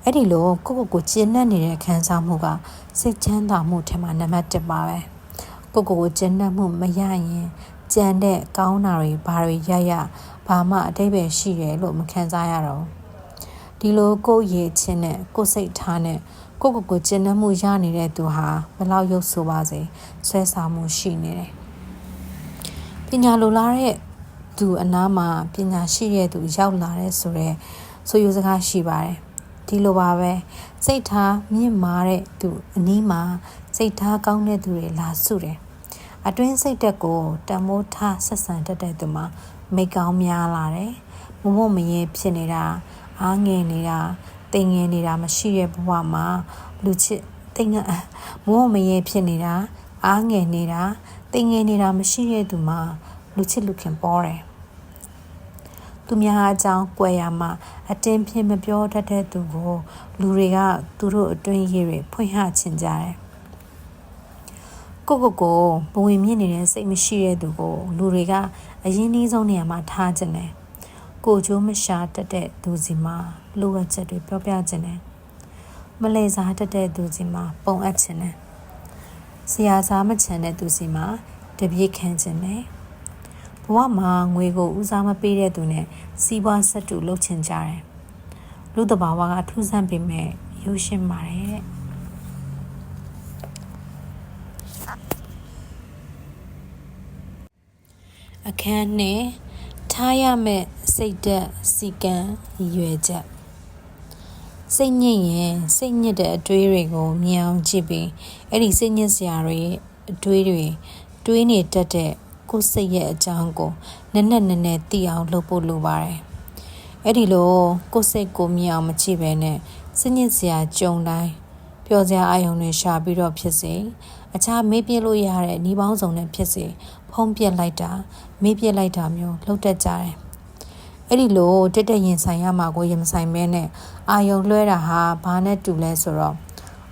အဲ့ဒီလိုကိုကျဉ်နှံ့နေတဲ့ခံစားမှုကစိတ်ချမ်းသာမှုထဲမှာနံပါတ်1ပါပဲကိုကျဉ်နှံ့မှုမရရင်ကြံတဲ့ကောင်းတာတွေဘာတွေရဘာမှအတိတ်ပဲရှိတယ်လို့မခံစားရတော့ဒီလိုကိုယ့်ရဲ့ချင်းနဲ့ကိုယ်စိတ်ထားနဲ့ကိုကျဉ်နှံ့မှုရနေတဲ့သူဟာဘယ်လောက်ရုပ်ဆိုပါစေဆွဲဆောင်မှုရှိနေတယ်ပညာလိုလားတဲ့သူအနားမှာပညာရှိတဲ့သူရောက်လာတဲ့ဆိုရိုးစကားရှိပါတယ်ဒီလိုပါပဲစိတ်ထားမြင့်မာတဲ့သူအနီးမှာစိတ်ထားကောင်းတဲ့သူတွေလာစုတယ်အတွင်းစိတ်တက်ကိုတန်မိုးထားဆက်ဆံတတ်တဲ့သူမှာမိကောင်းများလာတယ်မမရေဖြစ်နေတာအားငယ်နေတာတိမ်ငယ်နေတာမရှိတဲ့ဘဝမှာလူချစ်တိမ်ငယ်မရေဖြစ်နေတာအားငယ်နေတာတိမ်ငယ်နေတာမရှိတဲ့သူမှာလူချစ်လူခင်ပေါ်တယ်သူများအကြောင်းကြွယ်ရမှာအတင်းဖြင့်မပြောတတ်တဲ့သူကိုလူတွေကသူတို့အတွင်းရေးတွေဖွင့်ဟချင်ကြတယ်ကိုဘဝင်မြင့်နေတဲ့စိတ်မရှိတဲ့သူကိုလူတွေကအရင်နှီးဆုံးနေရာမှာထားခြင်းတယ်ကိုကျိုးမရှာတတ်တဲ့သူစီမှာလိုအပ်ချက်တွေပြောပြခြင်းတယ်မလဲစားတတ်တဲ့သူစီမှာပုံအပ်ခြင်းတယ်ဆရာစားမချန်တဲ့သူစီမှာတပြည့်ခံခြင်းတယ်ဘဝမှာငွေကိုဦးစားမပေးတဲ့သူနဲ့စီးပွားဆက်တူလုပ်ချင်ကြတယ်လူတဘာဝကထူးဆန်းပေမဲ့ရိုးရှင်းပါတယ်တဲ့အခန်းနဲ့ထားရမယ့်စိတ်ဓာတ်စီကံရွယ်ချက်စိတ်ညစ်ရင်စိတ်ညစ်တဲ့အတွေးတွေကိုမြင်အောင်ကြည့်ပြီးအဲ့ဒီစိတ်ညစ်စရာတွေအတွေးတွေတွေးနေတတ်တဲ့ကိုယ်စိတ်ရဲ့အကြောင်းကို နက်နက်သိအောင်လုပ်ဖို့လိုပါတယ်အဲ့ဒီလိုကိုယ်စိတ်ကိုမြင်အောင်မကြည့်ပဲနဲ့စညစ်စရာကြုံတိုင်းပျော်စရာအာရုံတွေရှာပြီးတော့ဖြစ်စေအခြားမေးပြလို့ရတဲ့ဤပေါင်းစုံနဲ့ဖြစ်စေဖုံးပြလိုက်တာမေးပြလိုက်တာမျိုးလုပ်တတ်ကြတယ်အဲ့ဒီလိုတက်ရင်ဆိုင်ရမှာကိုရင်မဆိုင်မဲနဲ့အာယုံလွှဲတာဟာဘာနဲ့တူလဲဆိုတော့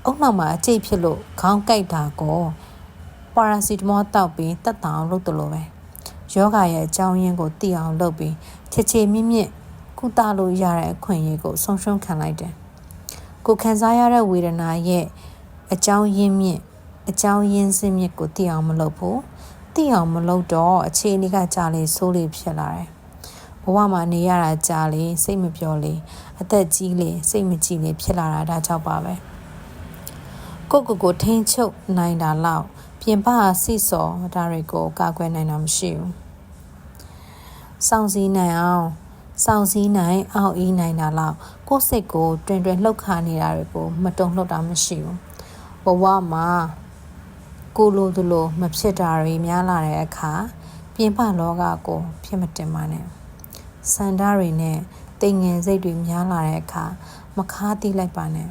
အုံနောက်မှာအကျိတ်ဖြစ်လို့ခေါင်းကိုက်တာကိုပါရာစီတမောတောက်ပြီးတက်တောင်လုပ်တယ်လို့ပဲယောဂရဲ့အကြောင်းရင်းကိုသိအောင်လုပ်ပြီးချေမြင့်ကုသလို့ရတဲ့အခွင့်အရေးကိုဆုံးရှုံးခံလိုက်တယ်ကိုခံစားရတဲ့ဝေဒနာရဲ့အကြောင်းရင်းမြင့်အကြောင်းရင်းစင်းမြစ်ကိုသိအောင်မလုပ်ဖို့သိအောင်မလုပ်တော့အခြေအနေကကြာလေဆိုးလေဖြစ်လာတယ်ဘဝမှာနေရတာကြာလေစိတ်မပျော်လေအသက်ကြီးလေစိတ်မကြည်လေဖြစ်လာတာဒါကြောင့်ပါပဲကိုထိန်းချုပ်နိုင်တာလောက်ပြင်ပဆိစောဒါတွေကိုကာကွယ်နိုင်တာမရှိဘူးစောင့်စည်းနိုင်အောင်အေးနိုင်တာလောက်ကိုယ်စိတ်ကိုတွင်လှုပ်ခါနေတာတွေကိုမတုံ့လှုပ်တာမရှိဘူးဘဝမှာကိုလိုသူလိုမဖြစ်တာတွေများလာတဲ့အခါပြင်ပလောကကိုဖြစ်မတင်ပါနဲ့စန္ဒတွေနဲ့တိမ်ငယ်စိတ်တွေများလာတဲ့အခါမခါးတိလိုက်ပါနဲ့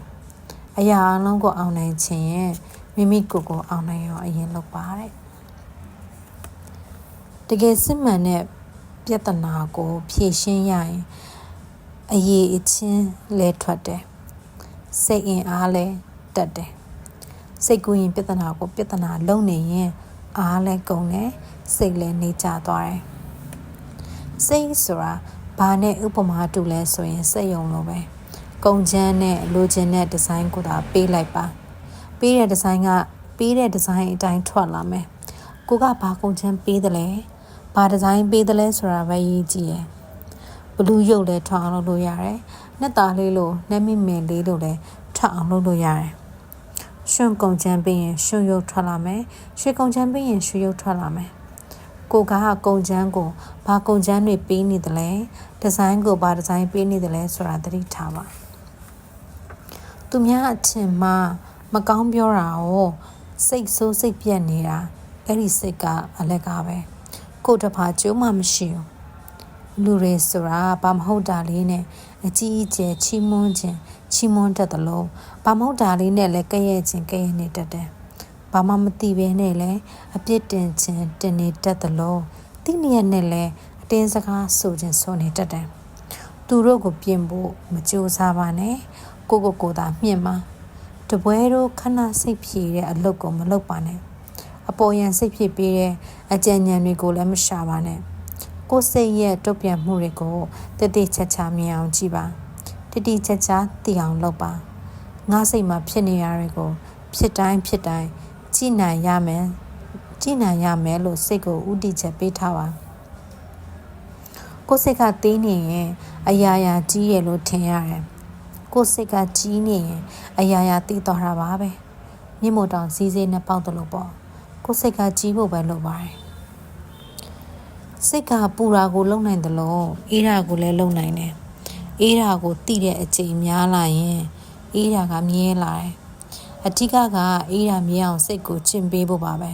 အရာအလုံးကိုအောင်နိုင်ခြင်းရဲ့မိမိကိုယ်အောင်နိုင်ရောအရင်လုပ်ပါတဲ့တကယ်စစ်မှန်တဲ့ပြဿနာကိုဖြေရှင်းရရင်အရေးအချင်းလဲထွက်တယ်စိတ်အင်အားလဲတက်တယ်စိတ်ကူးရင်ပြဿနာလုံးနေရင်အားလဲကုန်တယ်စိတ်လဲနေကြသွားတယ်စိတ်ဆိုတာဘာနဲ့ဥပမာတူလဲဆိုရင်စိတ်ယုံလို့ပဲကုန်ချမ်းနဲ့လိုချင်တဲ့ဒီဇိုင်းကိုသာပေးလိုက်ပါပေးတဲ့ဒီဇိုင်းအတိုင်းထွက်လာမယ်ကိုကဘာကုန်ချမ်းပေးတယ်လဲဘာဒီဇိုင်းပေးတယ်လဲဆိုတာပဲရေးကြည့်ရယ်ဘလူးရုပ်လဲထွက်အောင်လုပ်လို့ရတယ်နှက်သားလေးလို့နှက်မိမယ်လေးလို့လဲထွက်အောင်လုပ်လို့ရတယ်ရွှွန်ကုန်ချမ်းပေးရင်ရွှွန်ရုပ်ထွက်လာမယ်ရွှေကုန်ချမ်းပေးရင်ရွှေရုပ်ထွက်လာမယ်ကိုကကုန်ချမ်းကိုဘာကုန်ချမ်းတွေပေးနေတယ်လဲဒီဇိုင်းကိုဘာဒီဇိုင်းပေးနေတယ်လဲဆိုတာသတိထားပါသူများအချင်းမှမကောင်းပြောတာကိုစိတ်ဆိုးစိတ်ပြက်နေတာအဲ့ဒီစိတ်ကအလက်ကပဲကိုတဖာကျိုးမှမရှိဘူးလူတွေဆိုတာဘာမဟုတ်တာလေးနဲ့အကြီးအကျယ်ချီးမွမ်းတတ်တယ်လို့ဘာမဟုတ်တာလေးနဲ့လည်းကဲ့ရဲ့နေတတ်တယ်ဘာမှမသိဘဲနဲ့လည်းအပြစ်တင်နေတတ်တယ်လို့တိနည်းနဲ့လည်းအတင်းစကားဆိုနေတတ်တယ်သူတို့ကိုပြင်ဖို့မကြိုးစားပါနဲ့ကိုသာမြင့်ပါတပွဲတို့ခဏစိတ်ဖြည်တဲ့အလုပ်ကိုမလုပ်ပါနဲ့အပေါ်ယံစိတ်ဖြည်ပေးတဲ့အကြံဉာဏ်တွေကိုလည်းမရှာပါနဲ့ကိုယ်စိတ်ရဲ့တုံ့ပြန်မှုတွေကိုတတိချက်ချမြင်အောင်ကြည့်ပါတတိချက်ချသိအောင်လုပ်ပါငါစိတ်မှာဖြစ်နေရတွေကိုဖြစ်တိုင်းကြည်နိုင်ရမယ်လို့စိတ်ကိုဥတီချက်ပေးထားပါကိုယ်စိတ်ကသေးနေရင်အရာကြီးရဲ့လို့ထင်ရတယ်ကိုယ်စိတ်ကကြီးနေရင်အရာသိသွားတာပါပဲမြင့်မို့တောင်စည်းစိမ်နဲ့ပေါက်တယ်လို့ပေါ့ကိုယ်စိတ်ကကြီးဖို့ပဲလုပ်ပါတယ်စိတ်ကပူတာကိုလုံနိုင်တယ်လို့အေးတာကိုလည်းလုံနိုင်တယ်အေးတာကိုတိတဲ့အချိန်များလာရင်အေးတာကမြဲလာတယ်အထက်ကအေးတာမြဲအောင်စိတ်ကိုကျင့်ပေးဖို့ပါပဲ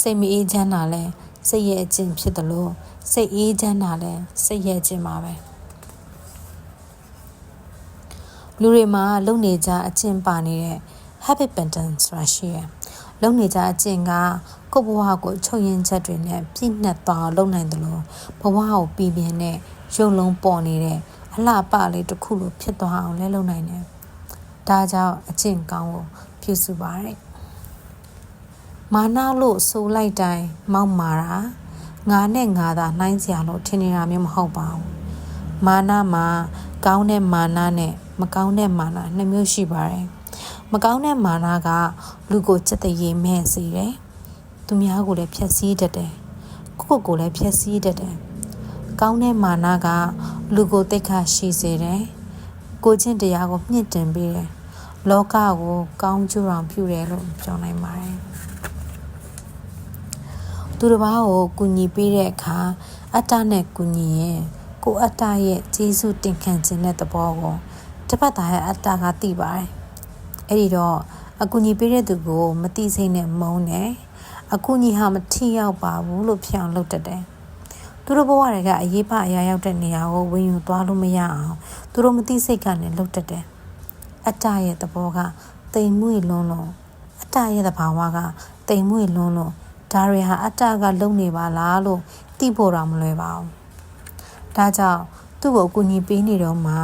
စိတ်မအေးချမ်းတာလဲစိတ်ရဲ့အကျင့်ဖြစ်တယ်လို့စိတ်အေးချမ်းတာလဲစိတ်ရဲ့အကျင့်ပါပဲလူတွေမှာလုံနေကြအကျင့်ပါနေတဲ့ habit pattern ဆိုတာရှိရယ်လုံနေကြအကျင့်ကကိုယ့်ဘဝကိုချုပ်ရင်းချက်တွေနဲ့ပြည့်နှက်သွားလုံနိုင်တယ်လို့ဘဝကိုပြည်ပြင်းတဲ့ရုပ်လုံးပေါ်နေတဲ့အလှပလေးတစ်ခုလိုဖြစ်သွားအောင်လဲလုံနိုင်တယ်ဒါကြောင့်အကျင့်ကောင်းကိုပြုစုပါတဲ့မာနလို့ဆိုလိုက်တိုင်းမောက်မာတာငါနဲ့ငါသာနှိုင်းစရာလို့ထင်နေတာမျိုးမဟုတ်ပါဘူးမာနမှာကောင်းတဲ့မာနနဲ့မကောင်းတဲ့မာနနှစ်မျိုးရှိပါတယ်မကောင်းတဲ့မာနကလူကိုစက်တရေမဲ့စေတယ်သူများကိုလည်းဖျက်ဆီးတတ်တယ်ကိုလည်းဖျက်ဆီးတတ်တယ်ကောင်းတဲ့မာနကလူကိုသိက္ခာရှိစေတယ်ကိုချင်းတရားကိုမြင့်တင်ပေးတယ်လောကကိုကောင်းကျိုးအောင်ပြုတယ်လို့ပြောနိုင်ပါတယ်သူတစ်ပါးကိုကူညီပေးတဲ့အခါအတ္တနဲ့ကူညီရင်ကိုအတ္တရဲ့ကျေးဇူးတင်ခံခြင်းတဲ့သဘောကိုတစ်ဖက်သားရဲ့အတ္တကသိပါတယ်အဲ့ဒီတော့အကူညီပေးတဲ့သူကိုမသိစိမ့်နဲ့မုန်းတယ်အကူညီဟာမထိရောက်ပါဘူးလို့ဖြစ်အောင်လုပ်တတ်တယ် သူတို့ဘဝတွေကအရေးပါအရာရောက်တဲ့နေရာကိုဝင်ယူသွားလို့မရအောင်သူတို့မသိစိတ်ကနေလှုပ်တတ်တယ်အတ္တရဲ့သဘောကတိမ်မွေ့လွန်းလို့အတ္တရဲ့သဘာဝကတိမ်မွေ့လွန်းလို့ဒါတွေဟာအတ္တကလုံနေပါလားလို့သိဖို့တော့မလွယ်ပါဘူးဒါကြောင့်သူ့ကိုအကူအညီပေးနေတော့မှ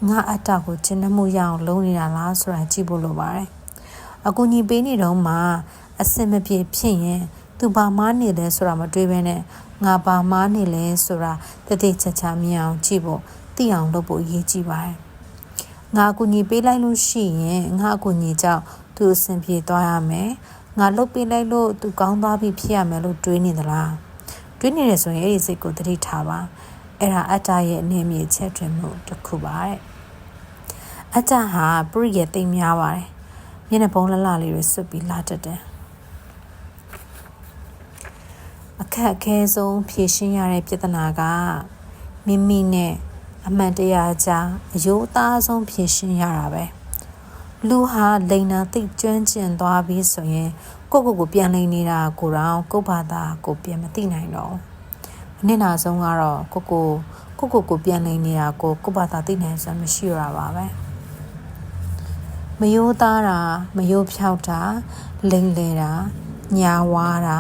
ငါအတ္တကိုကျင့်နှမှုရအောင်လုပ်နေတာလားဆိုတာကြည့်ဖို့လိုပါတယ်အကူအညီပေးနေတော့မှအစင်မပြေဖြစ်ရင်သူဘာမှနေလဲဆိုတာမတွေးဘဲနဲ့ငါဘာမှနေလဲဆိုတာတတိချာချာမြင်အောင်ကြည့်ဖို့သိအောင်လုပ်ဖို့အရေးကြီးပါတယ်ငါအကူအညီပေးလိုက်လို့ရှိရင်ငါအကူအညီကြောင့်သူအဆင်ပြေသွားရမယ်ငါလုပ်ပေးလိုက်လို့သူကောင်းသွားပြီဖြစ်ရမယ်လို့တွေးနေသလားတွေးနေတယ်ဆိုရင်အဲ့ဒီစိတ်ကိုသတိထားပါအဲ့ဒါအတ္တရဲ့အနေအမြင့်ချက်တွင်မှုတစ်ခုပါတဲ့အတ္တဟာပရိယေသိများပါတယ်မျက်နှာပုံးလှလှလေးတွေစွတ်ပြီးလာတတ်တယ်အခက်အခဲဆုံးဖြေရှင်းရတဲ့ပြဿနာကမိမိနဲ့အမှန်တရားကြားအယိုးသားဆုံးဖြေရှင်းရတာပဲလူဟာလိန်နာသိကျွမ်းကျင်သွားပြီးဆိုရင်ကိုပြန်လိန်နေတာကိုတော့ကိုယ့်ဘာသာကိုပြန်မသိနိုင်တော့အနစ်နာဆုံးကတော့ကိုပြန်လိန်နေတာကိုယ့်ဘာသာသိနိုင်စွမ်းမရှိရတာပါပဲမယိုးသားတာမယိုးဖြောက်တာလိန်လေတာညာဝါတာ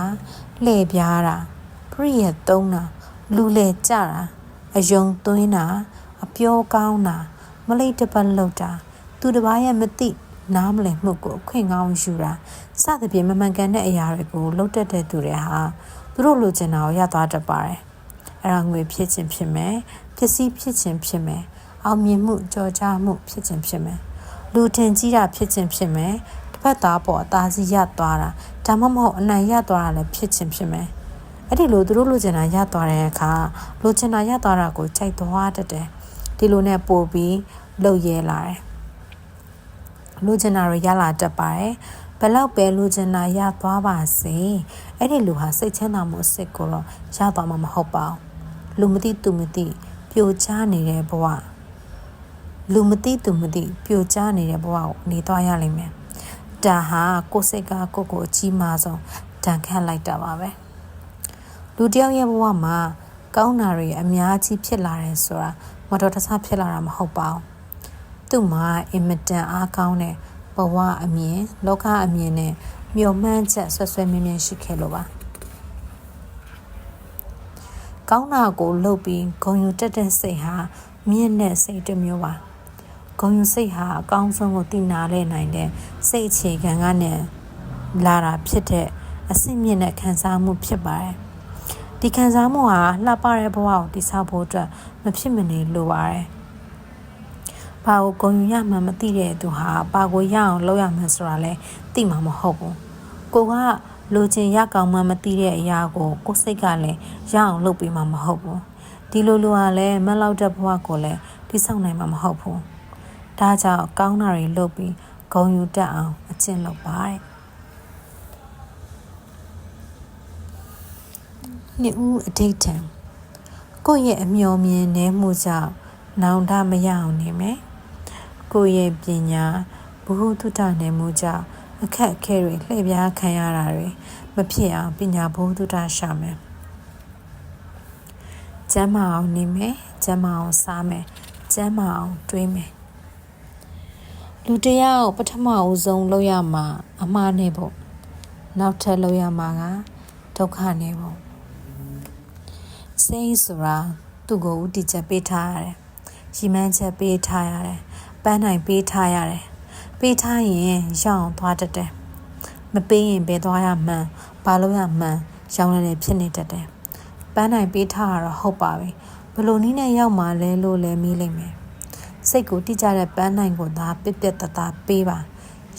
လှည့်ပြားတာပရိယသုံးတာလူလေကြတာအယုံသွင်းတာအပြောကောင်းတာမလိတ်တပတ်လောက်တာသူတစ်ပါးရဲ့မသိနားမလည်မှုကိုအခွင့်ကောင်းယူတာစသဖြင့်မမှန်ကန်တဲ့အရာတွေကိုလှုပ်တတ်တဲ့သူတွေဟာသူတို့လိုချင်တာကိုရသွားတတ်ပါတယ်အဲ့ဒါငွေဖြစ်ခြင်းဖြစ်မယ်ပစ္စည်းဖြစ်ခြင်းဖြစ်မယ်အောင်မြင်မှုကြော်ကြားမှုဖြစ်ခြင်းဖြစ်မယ်လူထင်ကြီးတာဖြစ်ခြင်းဖြစ်မယ်တစ်ဖက်သားပေါ်အသာစီရသွားတာဒါမှမဟုတ်အနိုင်ရသွားတာလည်းဖြစ်ခြင်းဖြစ်မယ်အဲ့ဒီလိုသူတို့လိုချင်တာရသွားတဲ့အခါလိုချင်တာရသွားတာကိုကြိုက်သွားတတ်တယ်ဒီလိုနဲ့ပို့ပြီးလှုပ်ရဲလာတယ်လူချင်တာတွေရလာတတ်ပါတယ်ဘလောက်ပဲလူချင်တာရသွားပါစေအဲ့ဒီလူဟာစိတ်ချမ်းသာမှုအစစ်ကိုတော့ရသွားမှာမဟုတ်ပါဘူးလူမသိသူမသိပြိုချနေတဲ့ဘဝလူမသိသူမသိပြိုချနေတဲ့ဘဝကိုနေသွားရလိမ့်မယ်ဒါဟာကိုယ်စိတ်ကကိုယ့်ကိုအကြီးမားဆုံးတန်ခတ်လိုက်တာပါပဲလူတယောက်ရဲ့ဘဝမှာကောင်းတာတွေအများကြီးဖြစ်လာတယ်ဆိုတာမတော်တဆဖြစ်လာတာမဟုတ်ပါဘူးသူ့မှာအင်မတန်အားကောင်းတဲ့ဘဝအမြင်လောကအမြင်နဲ့မျှော်မှန်းချက်ဆွဲမြင်ရှိခဲ့လို့ပါကောင်းတာကိုလုပ်ပြီးဂုဏ်ယူတက်တဲ့စိတ်ဟာမြင့်တဲ့စိတ်တစ်မျိုးပါဂုဏ်ယူစိတ်ဟာအကောင်းဆုံးကိုသိနာလဲနိုင်တဲ့စိတ်အခြေခံကနဲ့လာတာဖြစ်တဲ့အစစ်မြင့်တဲ့ခံစားမှုဖြစ်ပါတယ်ဒီခံစားမှုဟာလှပတဲ့ဘဝကိုတည်ဆောက်ဖို့အတွက်မဖြစ်မနေလိုပါတယ်ဘာကိုဂုဏ်ယူရမှမသိတဲ့သူဟာဘာကိုရအောင်လုပ်ရမှန်းဆိုတာလဲသိမှာမဟုတ်ဘူးကိုကလိုချင်ရကောင်းမှမသိတဲ့အရာကိုကိုယ်စိတ်ကလည်းရအောင်လုပ်ပေးမှာမဟုတ်ဘူးဒီလိုလူဟာလည်းမလောက်တဲ့ဘဝကိုလည်းတည်ဆောက်နိုင်မှာမဟုတ်ဘူးဒါကြောင့်ကောင်းတာတွေလုပ်ပြီးဂုဏ်ယူတတ်အောင်အကျင့်လုပ်ပါတဲ့နှစ်ဦးအဋ္ဌထံကိုယ့်ရဲ့အမျှော်မြင်နေမှုကြောင့်နောင်တမရအောင်နေမယ်ကိုယ့်ရဲ့ပညာဘုဟုတုတနေမှုကြောင့်အခက်အခဲတွေလှည့်ပြားခံရတာတွေမဖြစ်အောင်ပညာဘုဟုတုတရှာမယ်ကျမ်းမာအောင်နေမယ်ကျမ်းမာအောင်စားမယ်ကျမ်းမာအောင်တွေးမယ်လူတယောက်ပထမအဦးဆုံးလုပ်ရမှာအမှားနေဖို့နောက်ထပ်လုပ်ရမှာကဒုက္ခနေဖို့စိတ်ဆိုတာသူ့ကိုဥတီချက်ပေးထားရတယ်ရည်မှန်းချက်ပေးထားရတယ်ပန်းနိုင်ပေးထားရတယ်ပေးထားရင်ရအောင်သွားတတ်တယ်မပေးရင်ဘယ်သွားရမှန်းဘာလို့ရမှန်းရောင်းနေဖြစ်နေတတ်တယ်ပန်းနိုင်ပေးထားရတော့ဟုတ်ပါပြီဘယ်လိုနည်းနဲ့ရောက်မှလဲလို့လဲမေးလိုက်မယ်စိတ်ကိုတိကျတဲ့ပန်းနိုင်ကိုသာပြက်ပြက်တသားပေးပါ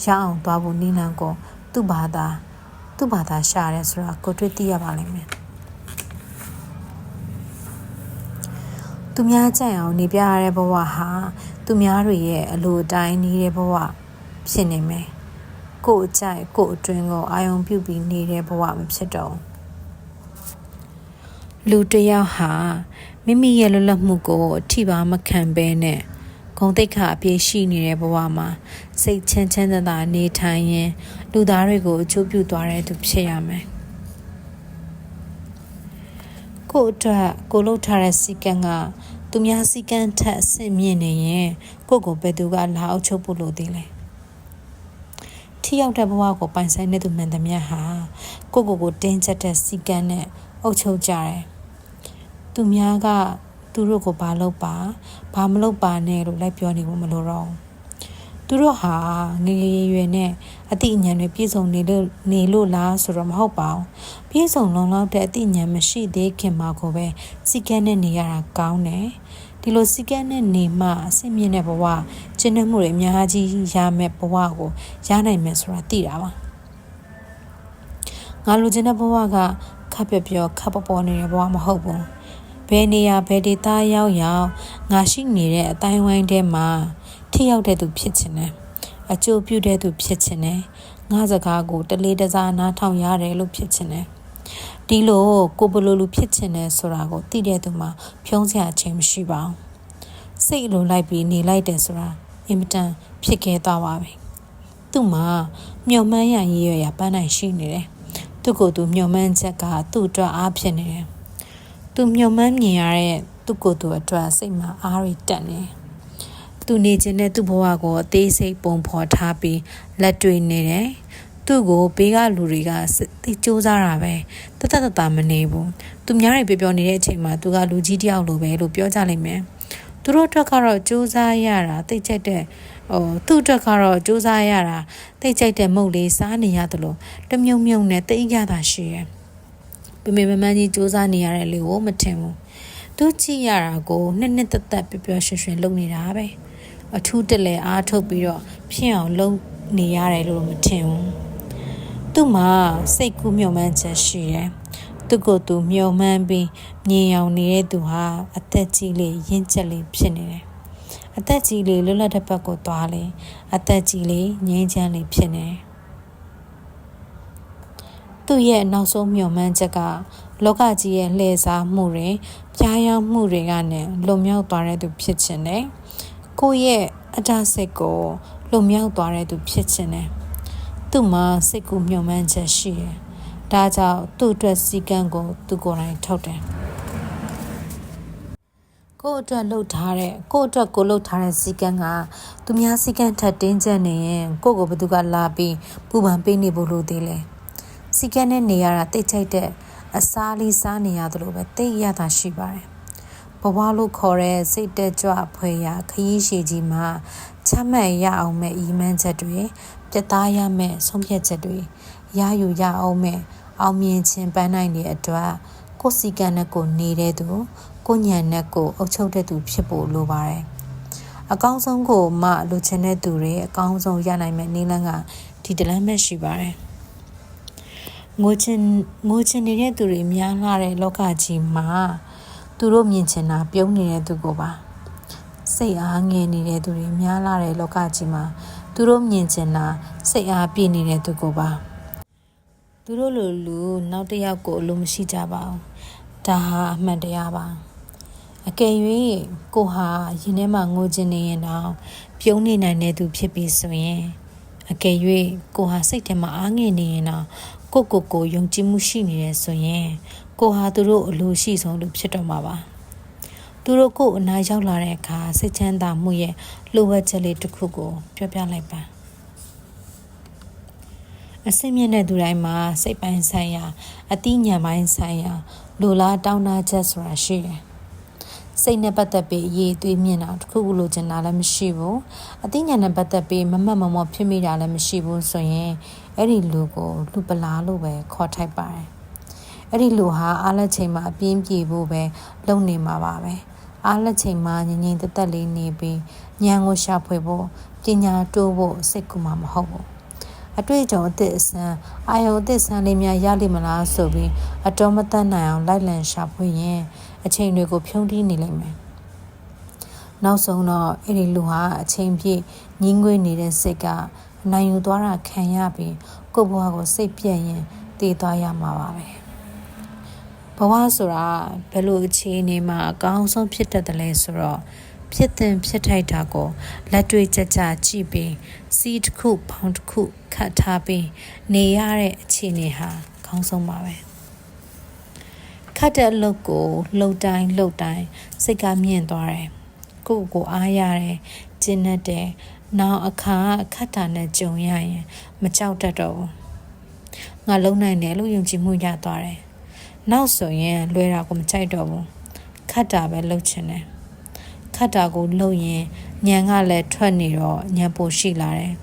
ရအောင်သွားဖို့နည်းလမ်းကိုသူ့ဘာသာရှာရဲဆိုတာကိုတွေ့သိရပါလိမ့်မယ်သူများကြိုက်အောင်နေပြရတဲ့ဘဝဟာသူများတွေရဲ့အလိုတိုင်းနေတဲ့ဘဝဖြစ်နေမယ်ကိုယ်အကြိုက်ကိုယ်အတွင်းကိုအာရုံပြုပြီးနေတဲ့ဘဝမဖြစ်တော့လူတယောက်ဟာမိမိရဲ့လွတ်လပ်မှုကိုအထိပါမခံဘဲနဲ့ဂုဏ်သိက္ခာအပြည့်ရှိနေတဲ့ဘဝမှာစိတ်ချမ်းချမ်းသာသာနေထိုင်ရင်လူသားတွေကိုအကျိုးပြုသွားတဲ့သူဖြစ်ရမယ် ကိုအတွက်ကိုလှုပ်ထားတဲ့စီကံကသူများစီကံထက်အဆင့်မြင့်နေရင်ကိုဘယ်သူကလာအုပ်ချုပ်ဖို့လို့သေးလဲထိရောက်တဲ့ဘဝကိုပိုင်ဆိုင်နေသူမှန်သမျှဟာကိုတင်းကျပ်တဲ့စီကံနဲ့အုပ်ချုပ်ကြတယ်သူများကသူတို့ကိုဘာလုပ်ပါဘာမလုပ်ပါနဲ့လို့လိုက်ပြောနေဖို့မလိုတော့သူတို့ဟာငယ်ရွယ်နဲ့အသိဉာဏ်တွေပြည့်စုံနေလို့လားဆိုတော့မဟုတ်ပါဘူးပြည့်စုံလုံလောက်တဲ့အသိဉာဏ်မရှိသေးခင်မှာကိုပဲစီကံနဲ့နေရတာကောင်းတယ်ဒီလိုစီကံနဲ့နေမှအဆင့်မြင့်တဲ့ဘဝကျင့်မှုတွေအများကြီးရမယ်ဘဝကိုရနိုင်မယ်ဆိုတာသိတာပါငါလူချင်းတဲ့ဘဝကခပ်ပြောခပ်ပေါ်နေတဲ့ဘဝမဟုတ်ဘူးဘယ်နေရာဘယ်ဒေသရောက်ငါရှိနေတဲ့အတိုင်းဝိုင်းထဲမှာထိရောက်တဲ့သူဖြစ်ချင်တယ်အကျိုးပြုတဲ့သူဖြစ်ချင်တယ်ငါစကားကိုတလေးတစားနားထောင်ရတယ်လို့ဖြစ်ချင်တယ်ဒီလိုကိုဘလိုလူဖြစ်ချင်တယ်ဆိုတာကိုသိတဲ့သူမှာဖြုံးစရာအချိန်မရှိပါဘူးစိတ်လိုလိုက်ပြီးနေလိုက်တယ်ဆိုတာအင်မတန်ဖြစ်ခဲ့သွားပါပြီသူ့မှာမျှော်မှန်းရရည်ရပန်းနိုင်ရှိနေတယ်သူ့ကိုယ်သူမျှော်မှန်းချက်ကသူ့အတွက်အားဖြစ်နေတယ်သူမျှော်မှန်းမြင်ရတဲ့သူ့ကိုယ်သူအတွက်စိတ်မှာအားရတက်နေသူနေခြင်းနဲ့သူ့ဘဝကိုအသေးစိတ်ပုံဖော်ထားပြီးလက်တွေ့နေတယ်သူ့ကိုဘေးကလူတွေကသိစူးစမ်းတာပဲတမနေဘူးသူများတွေပြောနေတဲ့အချိန်မှာသူကလူကြီးတယောက်လိုပဲလို့ပြောကြလိမ့်မယ်သူတို့အတွက်ကတော့စူးစမ်းရတာသိကြိုက်တဲ့သူ့အတွက်ကတော့စူးစမ်းရတာသိကြိုက်တဲ့မုတ်လေးစားနေရတယ်လို့တမြုံနဲ့သိရတာရှိရယ်ပမေမမန်းကြီးစူးစမ်းနေရတဲ့လေကိုမထင်ဘူးသူကြည့်ရတာကိုနှစ်သက်ပျော်ရွှင်လုပ်နေတာပဲအထူးတလဲအားထုတ်ပြီးတော့ဖြစ်အောင်လုပ်နေရတယ်လို့မထင်ဘူးသူ့မှာစိတ်ကူးမျှော်မှန်းချက်ရှိတယ်သူကိုယ်သူမျှော်မှန်းပြီးမြင်အောင်နေတဲ့သူဟာအသက်ကြီးလေးရင့်ကျက်လေးဖြစ်နေတယ်အသက်ကြီးလေးလွတ်လပ်တဲ့ဘက်ကိုသွားလေအသက်ကြီးလေးငြိမ်းချမ်းလေးဖြစ်နေတယ်သူ့ရဲ့နောက်ဆုံးမျှော်မှန်းချက်ကလောကကြီးရဲ့လှည့်စားမှုတွေပြားယောင်းမှုတွေကနေလွန်မြောက်သွားတဲ့သူဖြစ်ခြင်းနဲ့ကိုယ့်ရဲ့အတ္တစိတ်ကိုလွန်မြောက်သွားတဲ့သူဖြစ်ခြင်းနဲ့သူ့မှာစိတ်ကူးမျှော်မှန်းချက်ရှိတယ်ဒါကြောင့်သူ့အတွက်စီကံကိုသူကိုယ်တိုင်ထုတ်တယ်ကိုယ့်အတွက်လှုပ်ထားတဲ့စီကံကသူများစီကံထက်တင်းကျပ်နေရင်ကိုယ့်ကိုဘယ်သူကလာပြီးပူပန်ပေးနေဖို့လိုသေးလဲစီကံနဲ့နေရတာတိတ်ချိတ်တဲ့အစားလေးစားနေရတယ်လို့ပဲသိရတာရှိပါတယ်ဘဝလို့ခေါ်တဲ့စိတ်တက်ကြွဖွယ်ရာခရီးရှည်ကြီးမှာချမှတ်ရအောင်မဲ့ဤမှန်းချက်တွေပြတ်သားရမဲ့ဆုံးဖြတ်ချက်တွေရယူရအောင်မဲ့အောင်မြင်ခြင်းပန်းနိုင်တဲ့အတွက်ကိုယ်စီကံနဲ့ကိုနေတဲ့သူကိုညံနဲ့ကိုအုပ်ချုပ်တဲ့သူဖြစ်ဖို့လိုပါတယ်အကောင်းဆုံးကိုမှလိုချင်တဲ့သူတွေအကောင်းဆုံးရနိုင်မဲ့နည်းလမ်းကဒီတလမ်းပဲရှိပါတယ်ငိုချင်နေတဲ့သူတွေများလာတဲ့လောကကြီးမှာသူတို့မြင်ချင်တာပြုံးနေတဲ့သူကိုပါစိတ်အားငယ်နေတဲ့သူတွေများလာတဲ့လောကကြီးမှာသူတို့မြင်ချင်တာစိတ်အားပြည့်နေတဲ့သူကိုပါသူတို့လိုလူနောက်တစ်ယောက်ကိုလိုမရှိကြပါဘူးဒါဟာအမှန်တရားပါအကယ်၍ကိုဟာရင်ထဲမှာငိုချင်နေရင်တော့ပြုံးနေနိုင်တဲ့သူဖြစ်ပြီးဆိုရင်အကယ်၍ကိုဟာစိတ်ထဲမှာအားငယ်နေရင်တော့ကိုယုံကြည်မှုရှိနေတယ်ဆိုရင်ကိုဟာသူတို့အလိုရှိဆုံးလူဖြစ်တော့မှာပါသူတို့ကိုအနာရောက်လာတဲ့အခါစိတ်ချမ်းသာမှုရဲ့လိုအပ်ချက်လေးတစ်ခုကိုပြောပြလိုက်ပါအစင်းမြင့်တဲ့သူတိုင်းမှာစိတ်ပိုင်းဆိုင်ရာအသိဉာဏ်ပိုင်းဆိုင်ရာလိုလားတောင်းတချက်ဆိုတာရှိတယ်စိတ်နဲ့ပတ်သက်ပြီးအရေးအသွေးမြင်တာတစ်ခုခုလိုချင်တာလည်းမရှိဘူးအသိဉာဏ်နဲ့ပတ်သက်ပြီးမမောဖြစ်မိတာလည်းမရှိဘူးဆိုရင်အဲ့ဒီလူကိုလူပလာလို့ပဲခေါ်ထိုက်ပါတယ်အဲ့ဒီလူဟာအားလက်ချိန်မှာအပြင်းပြေဖို့ပဲလုပ်နေမှာပါပဲအားလက်ချိန်မှာငြိမ်သက်လေးနေပြီးဉာဏ်ကိုရှာဖွေဖို့ပညာတိုးဖို့စိတ်ကူမှာမဟုတ်ဘူးအတွေ့အကြုံအသစ်အဆန်းအာယုံအသစ်ဆန်းလေးများရလိမ့်မလားဆိုပြီးအတော်မတတ်နိုင်အောင်လိုက်လံရှာဖွေရင်အချိန်တွေကိုဖြုံးတီးနေလိမ့်မယ်နောက်ဆုံးတော့အဲ့ဒီလူဟာအချိန်ပြည့်ညှင်းငွေနေတဲ့စိတ်ကနိုင်ယူသွားတာခံရပြီးကိုယ့်ဘဝကိုစိတ်ပြည့်ရင်တည်သွားရမှာပါပဲဘဝဆိုတာဘယ်လိုအခြေအနေမှာအကောင်းဆုံးဖြစ်တတ်တယ်လဲဆိုတော့ဖြစ်ထိုက်တာကိုလက်တွေ့ကြကြကြည့်ပြီးစီးတစ်ခုပေါင်းတစ်ခုခတ်ထားပြီးနေရတဲ့အခြေအနေဟာကောင်းဆုံးပါပဲ ခတ်တဲ့အလုပ်ကိုလှုပ်တိုင်းစိတ်ကမြင့်သွားတယ်ကိုအားရတယ်ကျဉ်တ်တယ်နောက်အခါခတ်တာနဲ့ကြုံရရင်မကြောက်တတ်တော့ဘူးငါလုံနိုင်တယ်လို့ယုံကြည်မှုရသွားတယ်နောက်ဆိုရင်လွယ်တာကိုမကြိုက်တော့ဘူးခတ်တာပဲလှုပ်ချင်တယ်ခတ်တာကိုလှုပ်ရင်ညံကလည်းထွက်နေတော့ညံပိုရှိလာတယ်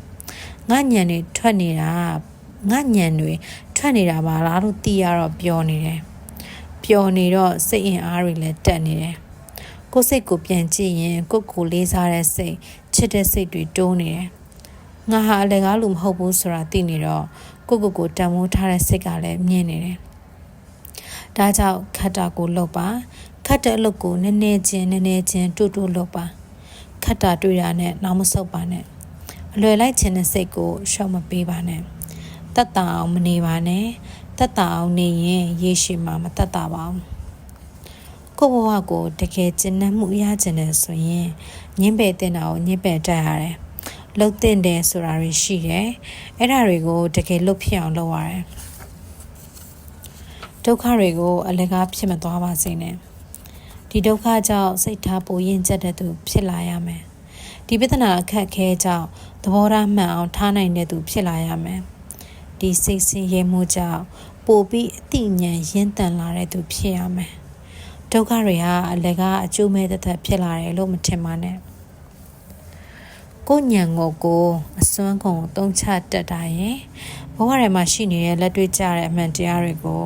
ငါညံတွေထွက်နေတာပါလားလို့သိရတော့ပျော်နေတယ်ပျော်နေတော့စိတ်အင်အားတွေလည်းတက်နေတယ်ကိုယ်စိတ်ကိုပြန်ကြည့်ရင်ကိုလေးစားတဲ့စိတ်ချစ်တဲ့စိတ်တွေတိုးနေတယ်ငါဟာအလကားလူမဟုတ်ဘူးဆိုတာသိနေတော့ကိုတန်မိုးထားတဲ့စိတ်ကလည်းမြင်နေတယ်ဒါကြောင့်ခတ်တာကိုလုပ်ပါခတ်တဲ့အလုပ်ကိုနည်းနည်းချင်းတူလုပ်ပါခတ်တာတွေ့တာနဲ့နောက်မဆုတ်ပါနဲ့အလွယ်လိုက်ခြင်းတဲ့စိတ်ကိုရှော့မပေးပါနဲ့တတ်တာအောင်မနေပါနဲ့တတ်တာအောင်နေရင်ရေရှည်မှာမတတ်တာပါဘူးကိုဘဝကိုတကယ်ကျဉ်းနှံ့မှုရကျင်တယ်ဆိုရင်ညှင်းပယ်တင်တာကိုညှင်းပယ်တတ်ရတယ်လှုပ်တင်တယ်ဆိုတာတွေရှိတယ်အဲ့ဒါတွေကိုတကယ်လှုပ်ဖြစ်အောင်လုပ်ရတယ်ဒုက္ခတွေကိုအလကားဖြစ်မသွားပါစေနဲ့ဒီဒုက္ခကြောင့်စိတ်ထားပိုရင်ကျက်တဲ့သူဖြစ်လာရမယ်ဒီပြဿနာအခက်အခဲကြောင့်သဘောထားမှန်အောင်ထားနိုင်တဲ့သူဖြစ်လာရမယ်ဒီစိတ်ဆင်းရဲမှုကြောင့်ပိုပြီးအသိဉာဏ်ရင့်တန်လာတဲ့သူဖြစ်ရမယ်ဒုက္ခတွေဟာအလကားအကျိုးမဲ့သက်ဖြစ်လာတယ်လို့မထင်ပါနဲ့ကိုညံကိုအစွမ်းကုန်သုံးချတတ်တာရင်ဘဝထဲမှာရှိနေတဲ့လက်တွေ့ကြတဲ့အမှန်တရားတွေကို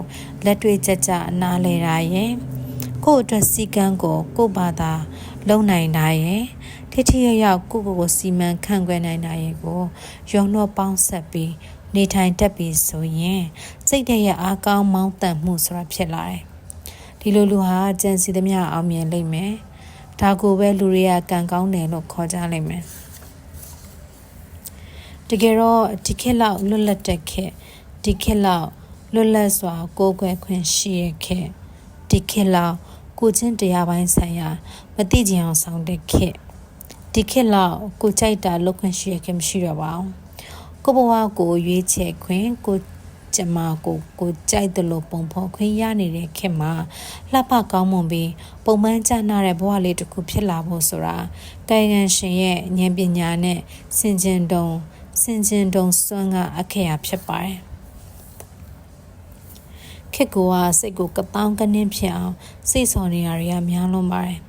လက်တွေ့ကြအနားလဲတာရင်ကိုအတွက်စီကံကိုဘာသာလုံနိုင်တာရင်ထိရောက်ကိုစီမံခန့်ခွဲနိုင်တာရင်ကိုရုံတော့ပေါင်းဆက်ပြီးနေထိုင်တတ်ပြီးဆိုရင်စိတ်ရဲ့အားကောင်းမောင်းတန်မှုဆိုတာဖြစ်လာတယ်ဒီလိုလူဟာကြံစီသမျှအောင်မြင်လိမ့်မယ်ဒါကိုပဲလူတွေကကံကောင်းတယ်လို့ခေါ်ကြလိမ့်မယ်တကယ်တော့ဒီခေတ်လောက်လွတ်လပ်တဲ့ခေတ်ဒီခေတ်လောက်လွတ်လပ်စွာကိုယ်ကွယ်ခွင့်ရှိရခေတ်ဒီခေတ်လောက်ကိုချင်းတရားပိုင်းဆိုင်ရာမသိကြအောင်ဆောင်တဲ့ခေတ်ဒီခေတ်လောက်ကိုကြိုက်တာလုပ်ခွင့်ရှိရခေတ်မရှိတော့ပါဘူးကိုဘဝကိုရွေးချယ်ခွင့်ကိုကျမကိုကြိုက်တယ်လို့ပုံဖော်ခွင့်ရနေတဲ့ခေတ်မှာလှပကောင်းမွန်ပြီးပုံမှန်ကျနာတဲ့ဘဝလေးတစ်ခုဖြစ်လာဖို့ဆိုတာကာယကံရှင်ရဲ့ဉာဏ်ပညာနဲ့စင်ကြင်တုံစွမ်းကအခေယာဖြစ်ပါတယ်ခေတ်ကစိတ်ကိုကပောင်းကနှင်းဖြစ်အောင်စိတ်ဆော်နေရတွေကများလွန်ပါတယ်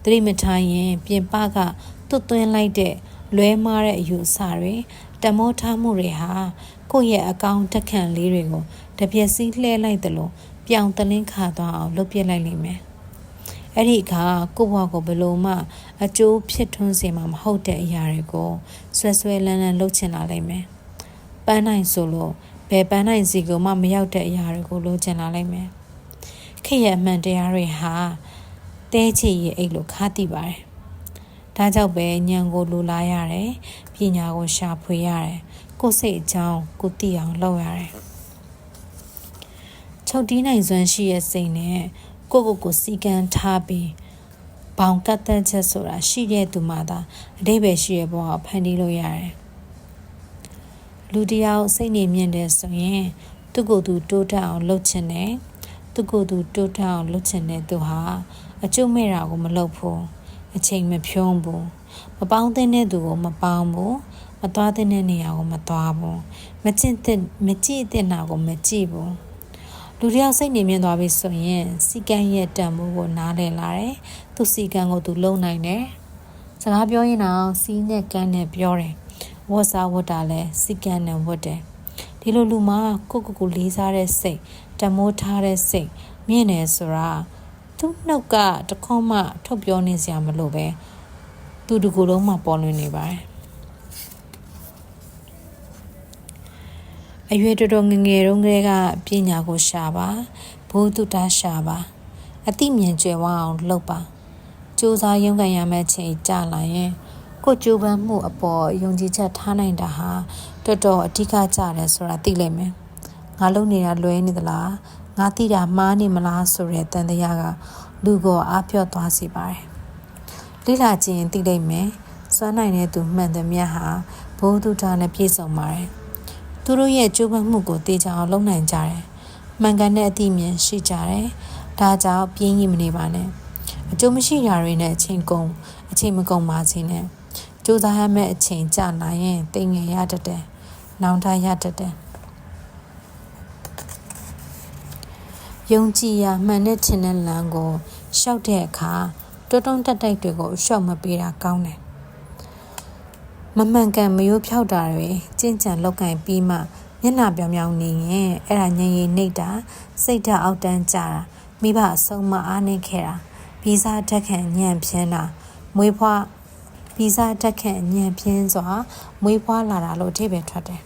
သတိမထားရင်ပြင်ပကတွတ်သွင်းလိုက်တဲ့လွဲမားတဲ့အယူအဆတွေတမောထားမှုတွေဟာကိုယ့်ရဲ့အကောင်တက်ခန့်လေးတွေကိုတပြက်စီးလှဲလိုက်သလိုပြောင်တလင်းခါသွားအောင်လုပ်ပြလိုက်လိမ့်မယ်အဲ့ဒီအခါကိုယ့်ဘဝကိုဘယ်လိုမှအကျိုးဖြစ်ထွန်းစေမှာမဟုတ်တဲ့အရာတွေကိုဆွဲလန်းလုပ်ချင်လာလိမ့်မယ်ပန်းနိုင်ဆိုလို့ဘယ်ပန်းနိုင်စီကိုမှမရောက်တဲ့အရာတွေကိုလိုချင်လာလိမ့်မယ်ခေတ်ရဲ့အမှန်တရားတွေဟာတဲချီရဲ့အိတ်လို့ခါသိပါတယ်ဒါကြောင့်ပဲဉာဏ်ကိုလိုလားရတယ်ပညာကိုရှာဖွေရတယ်ကိုယ်စိတ်အကြောင်းကိုသိအောင်လုပ်ရတယ်ချုပ်တီးနိုင်စွမ်းရှိရဲ့စိတ်နဲ့ကိုစီကံထားပြီးဘောင်ကတ်တဲ့ချက်ဆိုတာရှိတဲ့သူမှသာအတိပ္ပယ်ရှိရဲ့ဘဝကိုဖန်တီးလို့ရတယ်လူတယောက်စိတ်နေမြင့်တယ်ဆိုရင်သူ့ကိုယ်သူတိုးတက်အောင်လုပ်ချင်တယ်သူ့ကိုယ်သူတိုးတက်အောင်လုပ်ချင်တဲ့သူဟာအကျိုးမဲ့တာကိုမလုပ်ဘူးအချိန်မဖြုံးဘူးမပေါင်းတဲ့သူကိုမပေါင်းဘူးမသွားတဲ့နေရာကိုမသွားဘူးမကြည့်တဲ့နာကိုမကြည့်ဘူးလူတယောက်စိတ်နေမြင့်သွားပြီဆိုရင်စီကံရဲ့တန်ဖိုးကိုနားလည်လာတယ်သူစီကံကိုသူလုံနိုင်တယ်စကားပြောရင်တော့စီးနဲ့ကန်းနဲ့ပြောတယ်ဝတ်စားဝတ်တာလဲစီကံနဲ့ဝတ်တယ်ဒီလိုလူမှာကိုလေးစားတဲ့စိတ်တမိုးထားတဲ့စိတ်မြင့်တယ်ဆိုတာသူ့နှုတ်ကတခေါမှထုတ်ပြောနေစရာမလိုပဲသူတကူလုံးမှာပေါ်လွင်နေပါတယ်အရွယ်တော်တော်ငယ်ငယ်တုန်းကပညာကိုရှာပါဘုသူတရှာပါအသိမြင်ကြွယ်ဝအောင်လုပ်ပါစူးစမ်းရုန်းကန်ရမယ့်ချိန်ကြာလာရင်ကိုကြိုးပမ်းမှုအပေါ်ယုံကြည်ချက်ထားနိုင်တာဟာတော်တော်အဓိကကျတယ်ဆိုတာသိလိမ့်မယ်ငါလုပ်နေတာလွဲနေသလားငါသိတာမှားနေမလားဆိုတဲ့တန်တရားကလူကိုအားပြော့သွားစေပါတယ်လိလာကြည့်ရင်သိလိမ့်မယ်စွမ်းနိုင်တဲ့သူမှန်သမျှဟာဘုသူတနဲ့ပြည့်စုံပါတယ်သူတို့ရဲ့ကြိုးပမ်းမှုကိုတေချာအောင်လုပ်နိုင်ကြတယ်မှန်ကန်တဲ့အသိဉာဏ်ရှိကြတယ်ဒါ ဒါကြောင့်ပြင်းကြီးမနေပါနဲ့အကျိုးမရှိတာတွေနဲ့အချိန်မကုန်ပါစေနဲ့ကြိုးစားရမယ့်အချိန်ကြာလာရင်တိမ်ငယ်ရတတ်တယ်နောင်တရတတ်တယ်ယုံကြည်ရမှန်တဲ့ထင်တဲ့လမ်းကိုရှောက်တဲ့အခါတွန်းတွန်းတက်တိုက်တွေကိုရှော့မပေးတာကောင်းတယ်မမှန်ကန်မရိုးဖြောက်တာတွေကြင်ကြံလောက်ကင်ပြီးမှမျက်နှာပြောင်ပြောင်နေရင်အဲ့ဒါညင်ရည်နှိပ်တာစိတ်ဓာတ်အောက်တန်းကြတာမိဘအဆုံးမအားနေခဲ့တာဗီဇဓာတ်ခံညံ့ပြင်းတာမွေးဖွားဗီဇဓာတ်ခံညံ့ပြင်းစွာမွေးဖွားလာတာလို့အဓိပ္ပာယ်ထွက်တယ်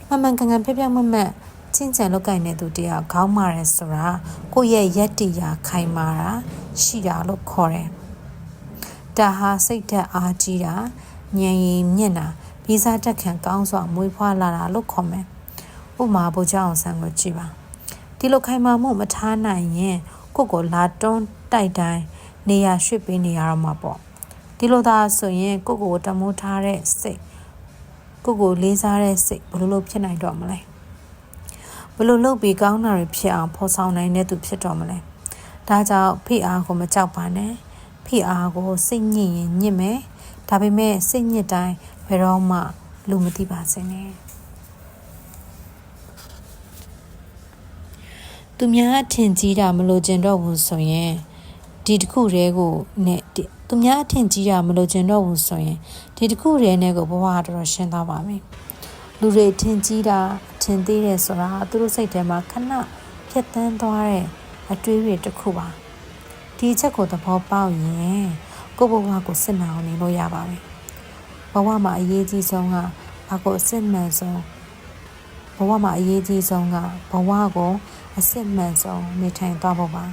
မမှန်ကန်ကန်ပြပြမမှတ်ကျင့်ကြံလောက်ကင်တဲ့သူတရားခေါင်းမာရဲဆိုတာကိုယ့်ရဲ့ယက်တီရာခိုင်မာတာရှိတာလို့ခေါ်တယ်ဒါဟာစိတ်ဓာတ်အားကြီးတာဉာဏ်ရည်မြင့်တာဗီဇတက်ခံကောင်းစွာမွေးဖွားလာတာလို့ခေါ်မယ်ဥပမာဗိုလ်ချုပ်အောင်ဆန်းကိုကြည့်ပါဒီလိုခိုင်မာမှုမထားနိုင်ရင်ကိုလာတွန်းတိုက်တိုင်းနေရာရွှေ့ပေးနေရတော့မှာပေါ့ဒီလိုသာဆိုရင်ကိုတမိုးထားတဲ့စိတ်ကိုလေးစားတဲ့စိတ်ဘယ်လိုလုပ်ဖြစ်နိုင်တော့မလဲဘယ်လိုလုပ်ပြီးကောင်းတာတွေဖြစ်အောင်ဖော်ဆောင်နိုင်တဲ့သူဖြစ်တော့မလဲဒါကြောင့်ဖိအားကိုမကြောက်ပါနဲ့ဖိအားကိုစိတ်ညစ်ရင်ညစ်မယ်ဒါပေမဲ့စိတ်ညစ်တိုင်းဘယ်တော့မှလူမသိပါစေနဲ့သူများထင်ကြီးတာမလို့ကျင်တော့ဘူးဆိုရင်ဒီတစ်ခုတည်းကိုနဲ့သူများထင်ကြီးတာမလို့ကျင်တော့ဘူးဆိုရင်ဒီတစ်ခုတည်းနဲ့ကိုဘဝတော်ရှင်းသွားပါမယ်လူတွေထင်ကြီးတာထင်သေးတယ်ဆိုတာသူတို့စိတ်ထဲမှာခဏဖြတ်တန်းသွားတဲ့အတွေးတွေတစ်ခုပါဒီအချက်ကိုသဘောပေါက်ရင်ကိုဘဝကိုစစ်မှန်အောင်နေလို့ရပါမယ်ဘဝမှာအရေးကြီးဆုံးကဘာကိုအစစ်မှန်ဆုံးဘဝမှာအရေးကြီးဆုံးကဘဝကိုအစစ်မှန်ဆုံးနေထိုင်သွားဖို့ပါ